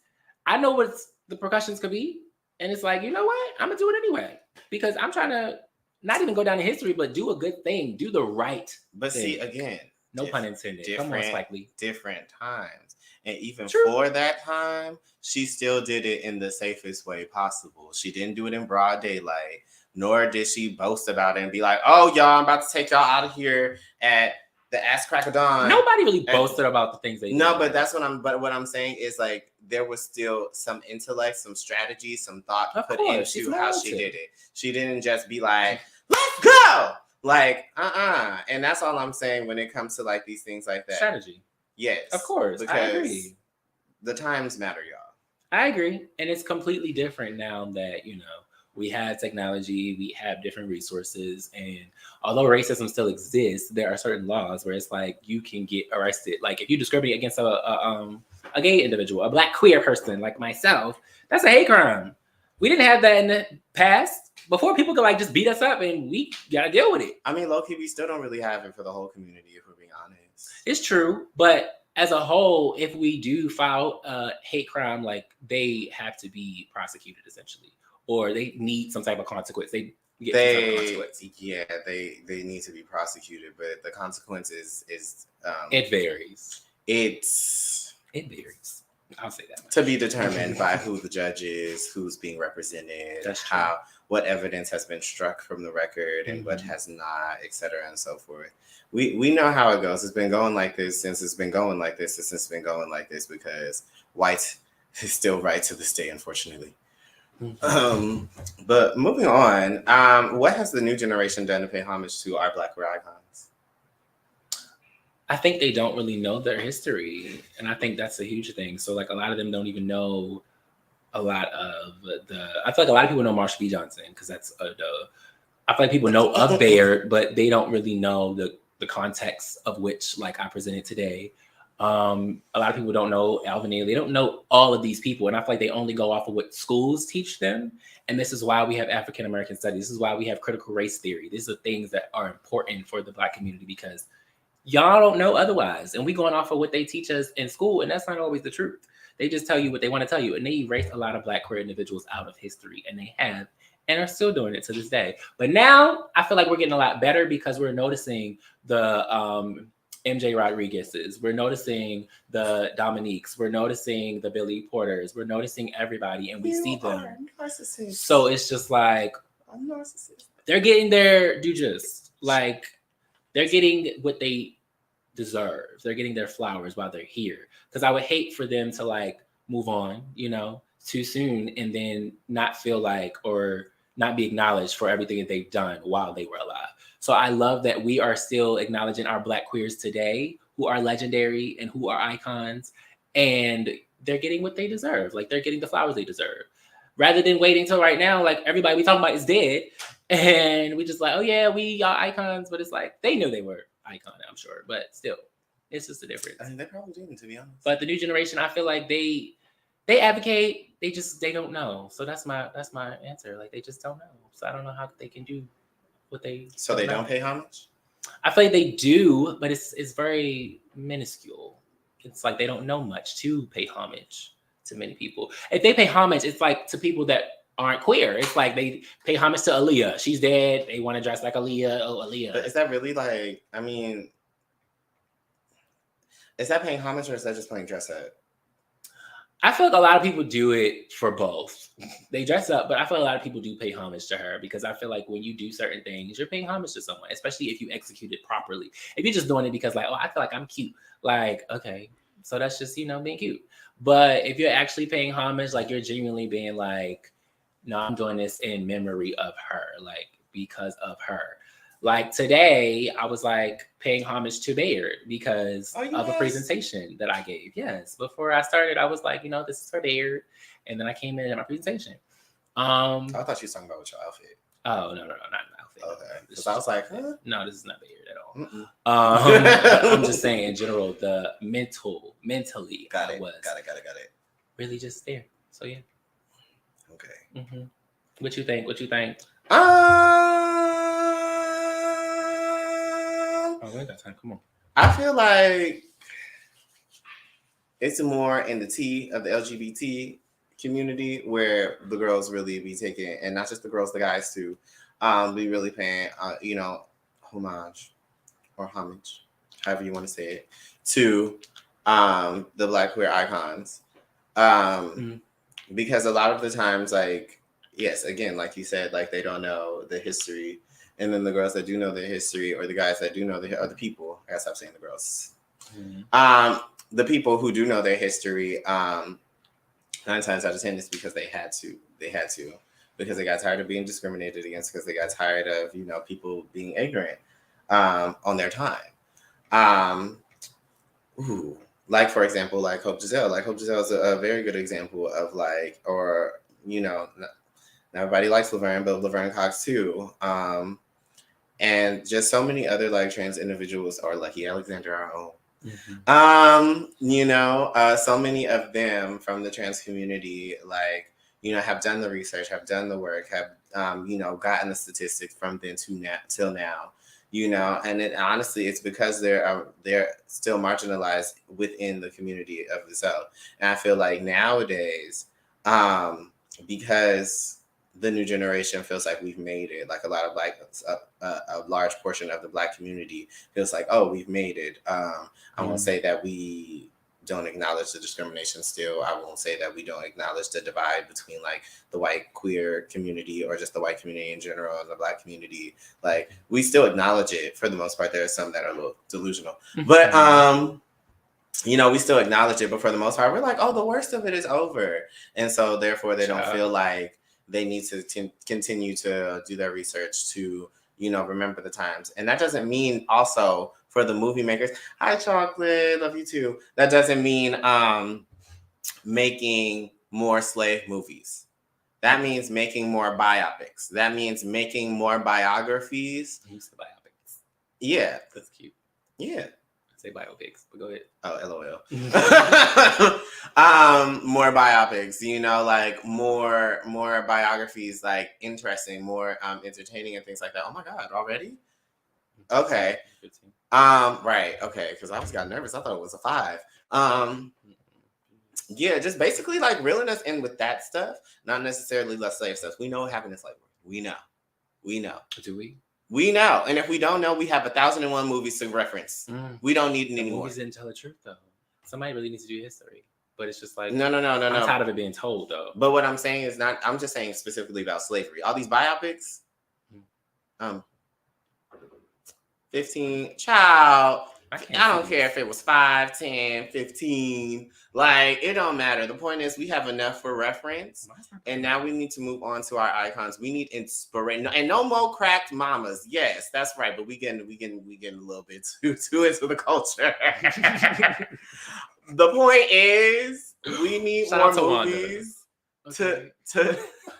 I know what the repercussions could be. And it's like, you know what? I'm going to do it anyway. Because I'm trying to not even go down in history, but do a good thing. Do the right thing. See, again. No pun intended. Come on, Spike Lee. Different times. And even for that time, she still did it in the safest way possible. She didn't do it in broad daylight. Nor did she boast about it and be like, oh, y'all, I'm about to take y'all out of here at the ass crack of dawn. Nobody really boasted about the things they did. No, but that's what I'm saying is, like, there was still some intellect, some strategy, some thought put into how she did it. She didn't just be like, let's go. Like, And that's all I'm saying when it comes to like these things like that. Strategy. Yes. Of course. Because I agree. The times matter, y'all. I agree. And it's completely different now that, you know, we have technology, we have different resources, and although racism still exists, there are certain laws where it's like you can get arrested. Like if you discriminate against a gay individual, a Black queer person like myself, that's a hate crime. We didn't have that in the past. Before, people could like just beat us up, and we gotta deal with it. I mean, low-key, we still don't really have it for the whole community, if we're being honest. It's true, but as a whole, if we do file a hate crime, like they have to be prosecuted essentially. Or they need some type of consequence. They get some type of consequence. Yeah, they need to be prosecuted, but the consequence is it varies. It varies. I'll say that much. To be determined by who the judge is, who's being represented, what evidence has been struck from the record and what has not, et cetera, and so forth. We know how it goes. It's been going like this since it's been going like this because white is still right to this day, unfortunately. But moving on, what has the new generation done to pay homage to our Black queer icons? I think they don't really know their history, and I think that's a huge thing. So like a lot of them don't even know a lot of I feel like a lot of people know Marsha P Johnson because that's I feel like people know of Bayard, but they don't really know the context of which, like, I presented today. A lot of people don't know Alvin Ailey. They don't know all of these people. And I feel like they only go off of what schools teach them. And this is why we have African American studies. This is why we have critical race theory. These are things that are important for the Black community because y'all don't know otherwise. And we going off of what they teach us in school. And that's not always the truth. They just tell you what they want to tell you. And they erase a lot of Black queer individuals out of history. And they have. And are still doing it to this day. But now I feel like we're getting a lot better because we're noticing the MJ Rodriguez's, we're noticing the Dominiques, we're noticing the Billy Porters, we're noticing everybody, and we see them. So it's just like I'm narcissist. They're getting their due just. Like they're getting what they deserve. They're getting their flowers while they're here. Because I would hate for them to like move on, you know, too soon and then not feel like or not be acknowledged for everything that they've done while they were alive. So I love that we are still acknowledging our Black queers today who are legendary and who are icons, and they're getting what they deserve. Like they're getting the flowers they deserve. Rather than waiting till right now, like everybody we talking about is dead. And we just like, oh yeah, we are icons. But it's like, they knew they were icon, I'm sure. But still, it's just a difference. I mean, they probably didn't, to be honest. But the new generation, I feel like they advocate, they don't know. So that's my answer. Like they just don't know. So I don't know how they can do what they So they don't pay homage? I feel like they do, but it's very minuscule. It's like they don't know much to pay homage to many people. If they pay homage, it's like to people that aren't queer. It's like they pay homage to Aaliyah. She's dead. They want to dress like Aaliyah. Oh, Aaliyah. But is that really like, I mean, is that paying homage or is that just playing dress up? I feel like a lot of people do it for both. They dress up, but I feel like a lot of people do pay homage to her because I feel like when you do certain things, you're paying homage to someone, especially if you execute it properly. If you're just doing it because like, oh, I feel like I'm cute. Like, okay, so that's just, you know, being cute. But if you're actually paying homage, like you're genuinely being like, no, I'm doing this in memory of her, like because of her. Like today, I was like paying homage to Bayard because of a presentation that I gave. Yes, before I started, I was like, you know, this is for Bayard, and then I came in my presentation. I thought you were talking about with your outfit. Oh no, not an outfit. Okay, because I was like, huh? No, this is not Bayard at all. I'm just saying in general, the mentally, got it. Really just there. So yeah. Okay. Mm-hmm. What you think? Oh, we ain't got time. Come on. I feel like it's more in the T of the LGBT community where the girls really be taking, and not just the girls, the guys too, be really paying, you know, homage, however you want to say it, to the Black queer icons. Because a lot of the times, like, yes, again, like you said, like they don't know the history. And then the girls that do know their history, or the guys that do know the other people, I gotta stop saying the girls. The people who do know their history, 9 times out of 10, it's because they had to, because they got tired of being discriminated against, because they got tired of, you know, people being ignorant on their time. Like for example, like Hope Giselle. Like Hope Giselle is a very good example of like, or you know, not everybody likes Laverne, but Laverne Cox too. And just so many other like trans individuals, or Lucky Alexander, our own. You know, so many of them from the trans community, like, you know, have done the research, have done the work, have you know, gotten the statistics from then to now till now. You know, and honestly, it's because they're still marginalized within the community of the South. And I feel like nowadays, because the new generation feels like we've made it, like a lot of like a large portion of the Black community feels like, oh, we've made it. I won't say that we don't acknowledge the discrimination still. I won't say that we don't acknowledge the divide between like the white queer community or just the white community in general and the Black community. Like we still acknowledge it for the most part. There are some that are a little delusional, but you know, we still acknowledge it, but for the most part, we're like, oh, the worst of it is over. And so therefore they don't feel like they need to continue to do their research to, you know, remember the times. And that doesn't mean also for the movie makers, hi Chocolate, love you too. That doesn't mean making more slave movies. That means making more biopics. That means making more biographies. You said biopics. Yeah. That's cute. Yeah. I say biopics, but go ahead. Oh, LOL. More biopics, you know, like more biographies, like interesting, more entertaining and things like that. Oh my God, already? Okay. 15. Right, okay, because I got nervous. I thought it was a 5. Yeah, just basically like reeling us in with that stuff, not necessarily less slave stuff. We know what happened in slavery. We know. Do we? We know. And if we don't know, we have 1,001 movies to reference. We don't need it anymore. Movies didn't tell the truth though. Somebody really needs to do history. But it's just like no. I'm tired of it being told though. But what I'm saying is not. I'm just saying specifically about slavery. All these biopics. 15 child. I don't care if it was 5, 10, 15. Like, it don't matter. The point is we have enough for reference. And now we need to move on to our icons. We need inspiration. And no more cracked mamas. Yes, that's right. But we getting a little bit too into the culture. The point is we need more movies to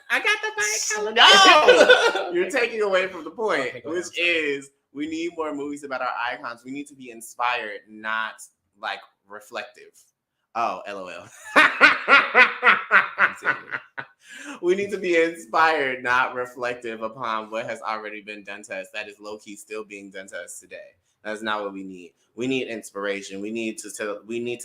I got the bike. No! You're taking away from the point, which is we need more movies about our icons. We need to be inspired, not like reflective. Oh, LOL. We need to be inspired, not reflective upon what has already been done to us. That is low-key still being done to us today. That's not what we need. We need inspiration. We need to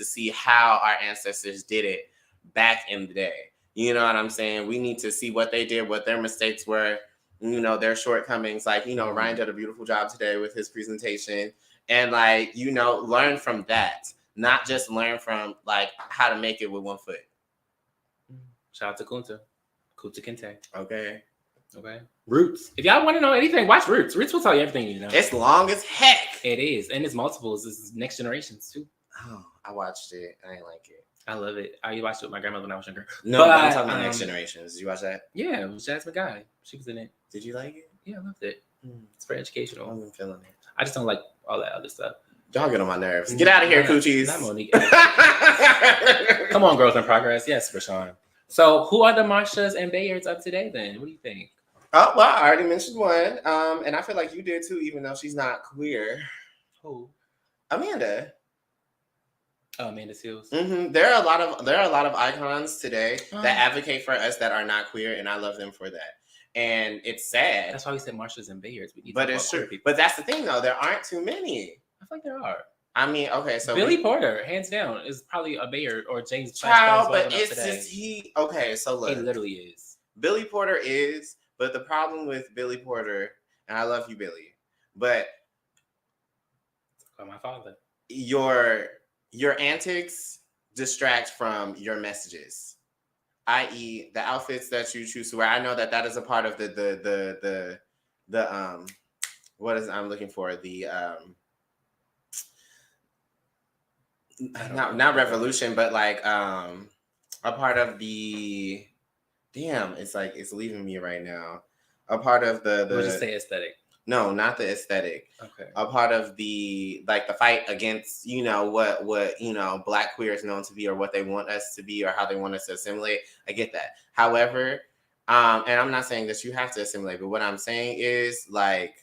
see how our ancestors did it back in the day. You know what I'm saying? We need to see what they did, what their mistakes were, you know, their shortcomings. Like, you know, Ryan did a beautiful job today with his presentation. And like, you know, learn from that. Not just learn from like how to make it with one foot. Shout out to Kunta Kinte. Okay. Roots. If y'all want to know anything, watch Roots. Roots will tell you everything you know. It's long as heck. It is. And it's multiples. It's next generations too. Oh, I watched it. I didn't like it. I love it. I watched it with my grandmother when I was younger. No, but I'm talking about Next Generations. Did you watch that? Yeah, it was Jasmine Guy. She was in it. Did you like it? Yeah, I loved it. It's very educational. I'm feeling it. I just don't like all that other stuff. Y'all get on my nerves. Get out of here, coochies. Not Monique. Come on, Growth in Progress. Yes, Rashawn. So who are the Marshas and Bayards of today then? What do you think? Oh, well, I already mentioned one. And I feel like you did too, even though she's not queer. Who? Amanda. Oh, Amanda Seals. Mm-hmm. There are a lot of icons today that advocate for us that are not queer, and I love them for that. And it's sad. That's why we said Marshas and Bayards. But it's true. But that's the thing, though. There aren't too many. I feel like there are. I mean, okay, so Billy Porter, hands down, is probably a Bayard or James. Child, but it's just he. Okay, so look, he literally is. Billy Porter is, but the problem with Billy Porter, and I love you, Billy, but my father, your antics distract from your messages, i.e., the outfits that you choose to wear. I know that is a part of the what is I'm looking for the not revolution, but like a part of the it's like it's leaving me right now. A part of the we'll just say aesthetic. No, not the aesthetic. Okay. A part of the like the fight against, you know, what you know, Black queer is known to be, or what they want us to be, or how they want us to assimilate. I get that. However, and I'm not saying that you have to assimilate, but what I'm saying is like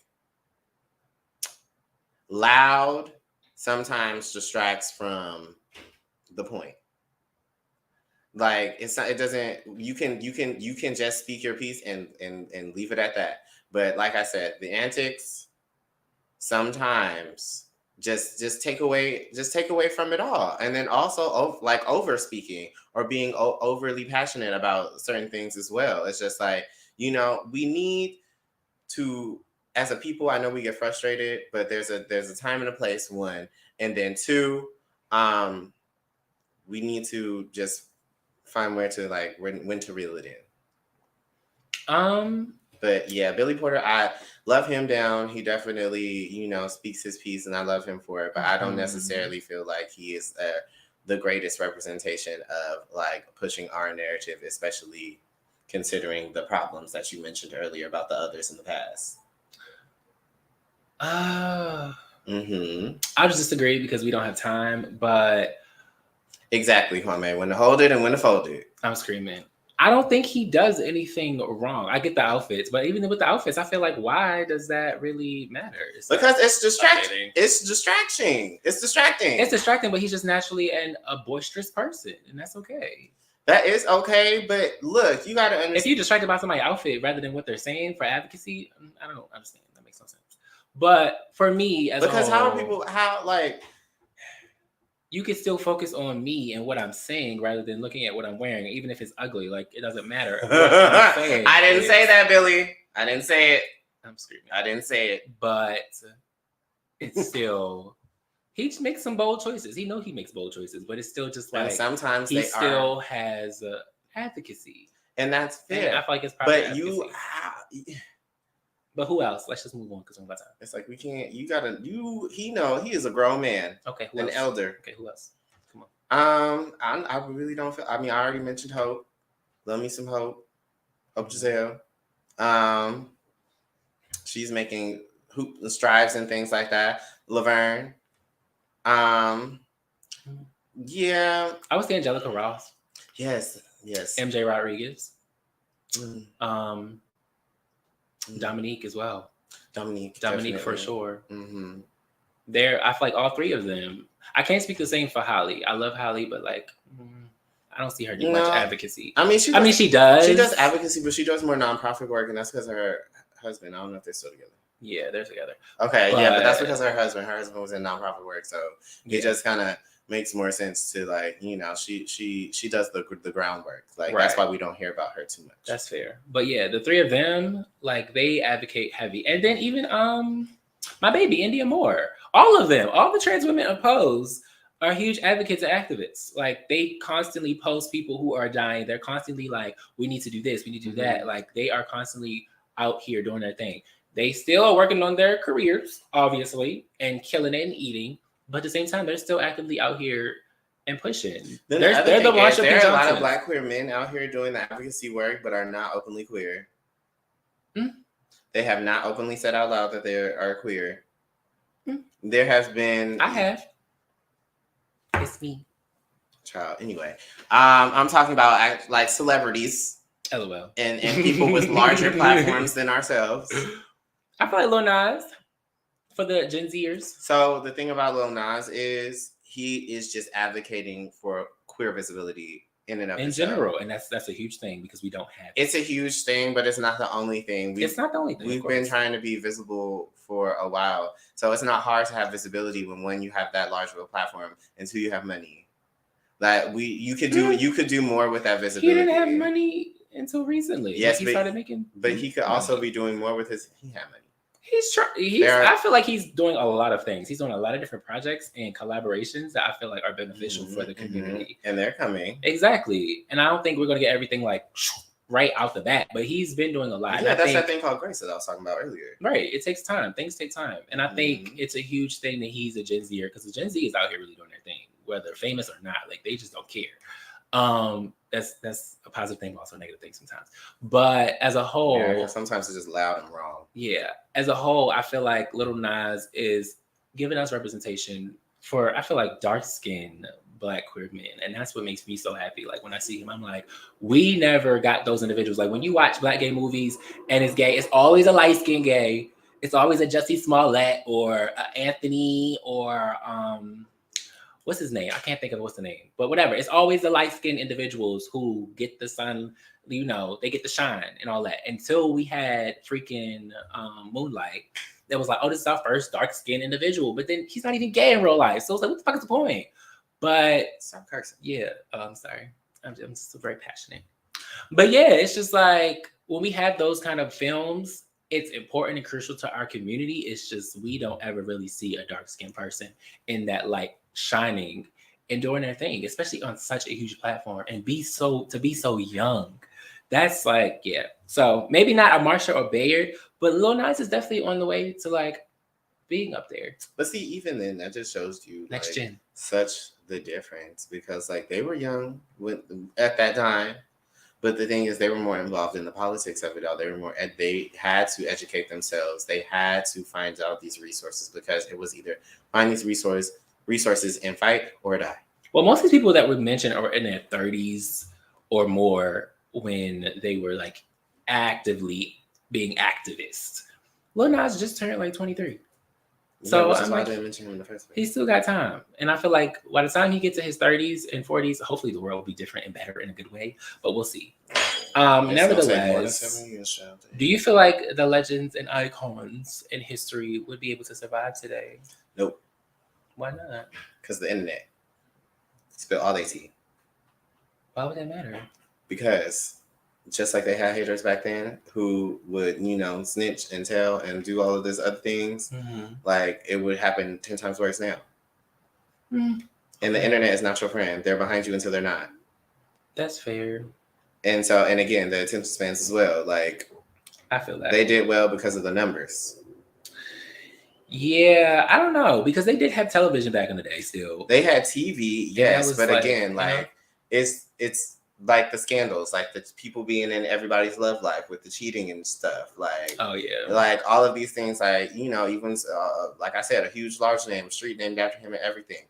loud sometimes distracts from the point. Like it's not, it doesn't, you can just speak your piece and leave it at that. But like I said, the antics sometimes just take away from it all. And then also like over speaking or being overly passionate about certain things as well. It's just like, you know, we need to, as a people, I know we get frustrated, but there's a time and a place, one. And then two, we need to just find where to like when to reel it in. But yeah, Billy Porter, I love him down. He definitely, you know, speaks his piece, and I love him for it. But I don't necessarily feel like he is the greatest representation of like pushing our narrative, especially considering the problems that you mentioned earlier about the others in the past. I would disagree because we don't have time, but Exactly, Kwame. When to hold it and when to fold it. I'm screaming. I don't think he does anything wrong. I get the outfits, but even with the outfits, I feel like, why does that really matter? Because it's distracting. It's distracting. It's distracting. It's distracting, but he's just naturally a boisterous person, and that's okay. That is okay, but look, you got to understand. If you're distracted by somebody's outfit rather than what they're saying for advocacy, I don't understand. That makes no sense. But for me, because how are people, you can still focus on me and what I'm saying rather than looking at what I'm wearing, even if it's ugly. Like, it doesn't matter. I didn't say that, Billy. I didn't say it. I'm screaming. I didn't say it. But it's still, he makes some bold choices. He makes bold choices, but it's still just like, and sometimes he still has advocacy. And that's fair. And I feel like it's probably advocacy. But who else? Let's just move on because I'm about time. It's like we can't. He is a grown man. Okay, an elder. Okay, who else? Come on. I really don't feel. I mean, I already mentioned Hope. Love me some Hope. Hope Giselle. She's making strides and things like that. Laverne. Yeah. I would say Angelica Ross. Yes. MJ Rodriguez. Dominique as well. Dominique definitely. For sure. Mm-hmm. I feel like all three of them. I can't speak the same for Holly. I love Holly, but like, I don't see her do much advocacy. I mean, she does. She does advocacy, but she does more nonprofit work, and that's because her husband. I don't know if they're still together. Yeah, they're together. Okay, but that's because her husband was in nonprofit work, so it just kind of makes more sense to like, she does the groundwork. Like, right. That's why we don't hear about her too much. That's fair. But yeah, the three of them, like, they advocate heavy. And then even my baby, India Moore, all of them, all the trans women opposed are huge advocates and activists. Like, they constantly post people who are dying. They're constantly like, we need to do this, we need to do that. Like, they are constantly out here doing their thing. They still are working on their careers, obviously, and killing it and eating. But at the same time, they're still actively out here and pushing. There are a lot of Black queer men out here doing the advocacy work, but are not openly queer. They have not openly said out loud that they are queer. There has been. I have. It's me. Child. Anyway, I'm talking about like celebrities. LOL. And people with larger platforms than ourselves. I feel like Lil Nas. For the Gen Zers. So the thing about Lil Nas is he is just advocating for queer visibility in general, and that's a huge thing because we don't have. It's a huge thing, but it's not the only thing. It's not the only thing. We've been trying to be visible for a while, so it's not hard to have visibility when one, you have that large of a platform, and two, you have money. Like you could do more with that visibility. He didn't have money until recently. Yes, he started making. But he could also be doing more with his. He had money. I feel like he's doing a lot of things. He's doing a lot of different projects and collaborations that I feel like are beneficial for the community. And they're coming. Exactly. And I don't think we're going to get everything like right out the bat, but he's been doing a lot. Yeah, that's that thing called grace that I was talking about earlier. Right. It takes time. Things take time. And I think it's a huge thing that he's a Gen Zer because the Gen Z is out here really doing their thing, whether famous or not. Like, they just don't care. That's a positive thing, but also a negative thing sometimes. But as a whole, sometimes it's just loud and wrong. Yeah, as a whole, I feel like Lil Nas is giving us representation for, I feel like, dark-skinned Black queer men, and that's what makes me so happy. Like, when I see him, I'm like, we never got those individuals. Like, when you watch Black gay movies and it's gay, it's always a light-skinned gay. It's always a Jussie Smollett or Anthony or what's his name? I can't think of what's the name, but whatever. It's always the light-skinned individuals who get the sun, they get the shine and all that. Until we had freaking Moonlight, that was like, oh, this is our first dark-skinned individual, but then he's not even gay in real life. So it's like, what the fuck is the point? But stop cursing. Yeah, I'm sorry. I'm just very passionate. But yeah, it's just like when we have those kind of films, it's important and crucial to our community. It's just we don't ever really see a dark-skinned person in that light shining and doing their thing, especially on such a huge platform, and be so young. That's like, yeah. So maybe not a Marsha or Bayard, but Lil Nas is definitely on the way to like being up there. But see, even then, that just shows you next gen such the difference, because like they were young at that time, but the thing is, they were more involved in the politics of it all. They had to educate themselves. They had to find out these resources, because it was either find these resources and fight or die. Well, most of these people that we mentioned are in their 30s or more when they were like actively being activists. Lil Nas just turned like 23. So which I'm is why I like, didn't mention him in the first place. he's still got time. And I feel like by the time he gets to his 30s and 40s, hopefully the world will be different and better in a good way. But we'll see. Nevertheless, do you feel like the legends and icons in history would be able to survive today? Nope. Why not? Because the internet spill all they tea. Why would that matter? Because just like they had haters back then who would, snitch and tell and do all of these other things, like it would happen 10 times worse now. And the internet is not your friend. They're behind you until they're not. That's fair. And so, and again, the attention spans as well. Like, I feel that they did well because of the numbers. Yeah, I don't know, because they did have television back in the day still. They had TV, yes, but like, again, like it's like the scandals, like the people being in everybody's love life with the cheating and stuff, like like all of these things, like even like I said, a huge large name, street named after him and everything.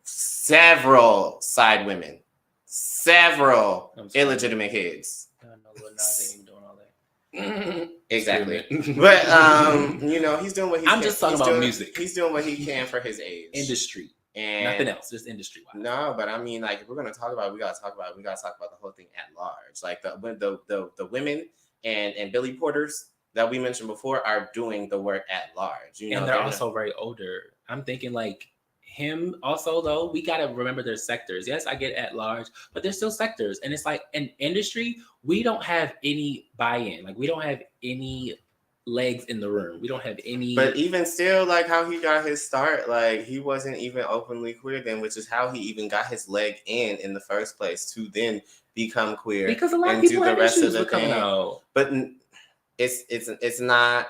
Several side women, several illegitimate kids. I know Lil Nas ain't doing all that. Exactly. But he's doing what he's I'm just talking about music. He's doing what he can for his age. Industry. And nothing else, just industry wise. No, but I mean, like, if we're gonna talk about it, we gotta talk about the whole thing at large. Like the women and Billy Porters that we mentioned before are doing the work at large. And they're also very older. I'm thinking like him also, though, we got to remember there's sectors. Yes, I get at large, but there's still sectors. And it's like in industry, we don't have any buy-in. Like we don't have any legs in the room. We don't have any. But even still, like how he got his start, like he wasn't even openly queer then, which is how he even got his leg in the first place to then become queer. Because a lot of people had issues with coming out. But it's not.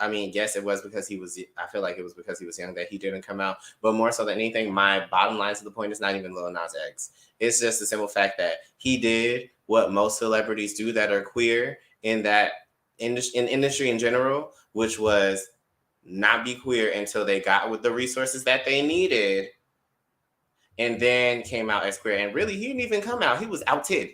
I mean, yes, it was because he was. I feel like it was because he was young that he didn't come out. But more so than anything, my bottom line to the point is not even Lil Nas X. It's just the simple fact that he did what most celebrities do that are queer in that industry in general, which was not be queer until they got with the resources that they needed, and then came out as queer. And really, he didn't even come out. He was outed.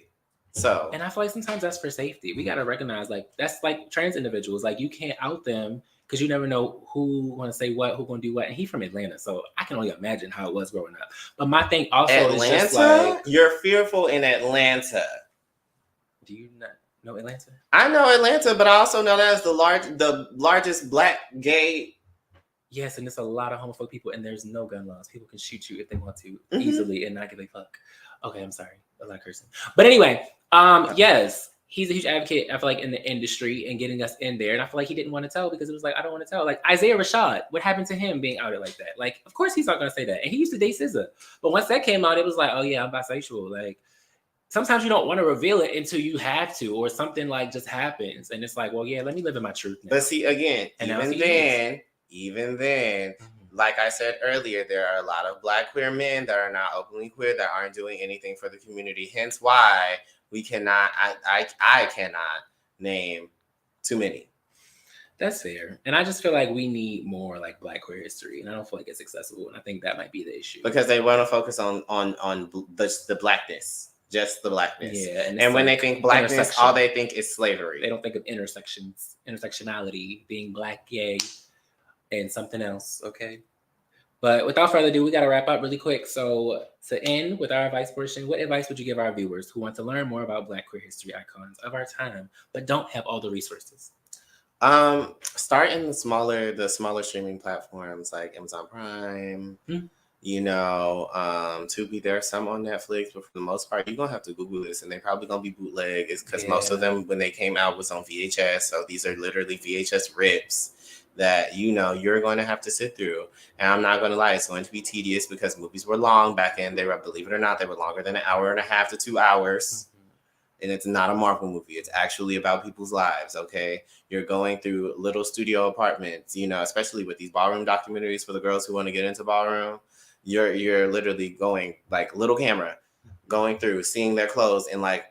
So, and I feel like sometimes that's for safety. We got to recognize, like, that's like trans individuals. Like, you can't out them because you never know who want to say what, who going to do what. And he's from Atlanta, so I can only imagine how it was growing up. But my thing also Atlanta? is just like, you're fearful in Atlanta. Do you not know Atlanta? I know Atlanta, but I also know that as the largest black gay. Yes, and there's a lot of homophobic people, and there's no gun laws. People can shoot you if they want to easily and not give a fuck. Okay, I'm sorry. I like cursing. But anyway, yes, he's a huge advocate, I feel like, in the industry and getting us in there. And I feel like he didn't want to tell because it was like, I don't want to tell. Like Isaiah Rashad, what happened to him being outed like that? Like, of course he's not going to say that. And he used to date SZA. But once that came out, it was like, oh yeah, I'm bisexual. Like, sometimes you don't want to reveal it until you have to, or something like just happens. And it's like, well, yeah, let me live in my truth now. But see, again, even then, like I said earlier, there are a lot of black queer men that are not openly queer that aren't doing anything for the community. Hence why we cannot, I cannot name too many. That's fair. And I just feel like we need more like black queer history. And I don't feel like it's accessible. And I think that might be the issue. Because they want to focus on the blackness. Just the blackness. Yeah. And when they think blackness, all they think is slavery. They don't think of intersectionality, being black, gay, and something else. Okay. But without further ado, we got to wrap up really quick. So to end with our advice portion, what advice would you give our viewers who want to learn more about black queer history icons of our time, but don't have all the resources? Start in the smaller streaming platforms like Amazon Prime, Tubi. There are some on Netflix, but for the most part, you're gonna have to Google this, and they're probably gonna be bootleg. It's because most of them, when they came out, was on VHS. So these are literally VHS rips that you're going to have to sit through. And I'm not going to lie, it's going to be tedious because movies were long back then. They were, believe it or not, they were longer than an hour and a half to 2 hours. And it's not a Marvel movie. It's actually about people's lives, okay? You're going through little studio apartments, especially with these ballroom documentaries for the girls who want to get into ballroom. You're literally going, like, little camera, going through, seeing their clothes in, like,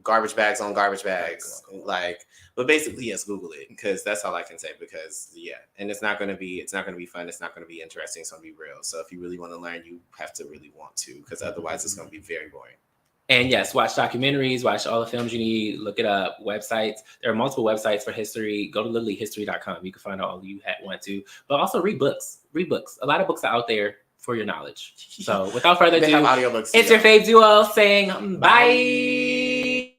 garbage bags on garbage bags, like But basically, yes, Google it, because that's all I can say. Because and it's not gonna be fun. It's not gonna be interesting. It's gonna be real. So if you really want to learn, you have to really want to, because otherwise it's gonna be very boring. And yes, watch documentaries, watch all the films you need, look it up, websites. There are multiple websites for history. Go to literallyhistory.com. You can find out all you want to. But also read books. Read books. A lot of books are out there for your knowledge. So without further ado, it's your fave duo saying bye.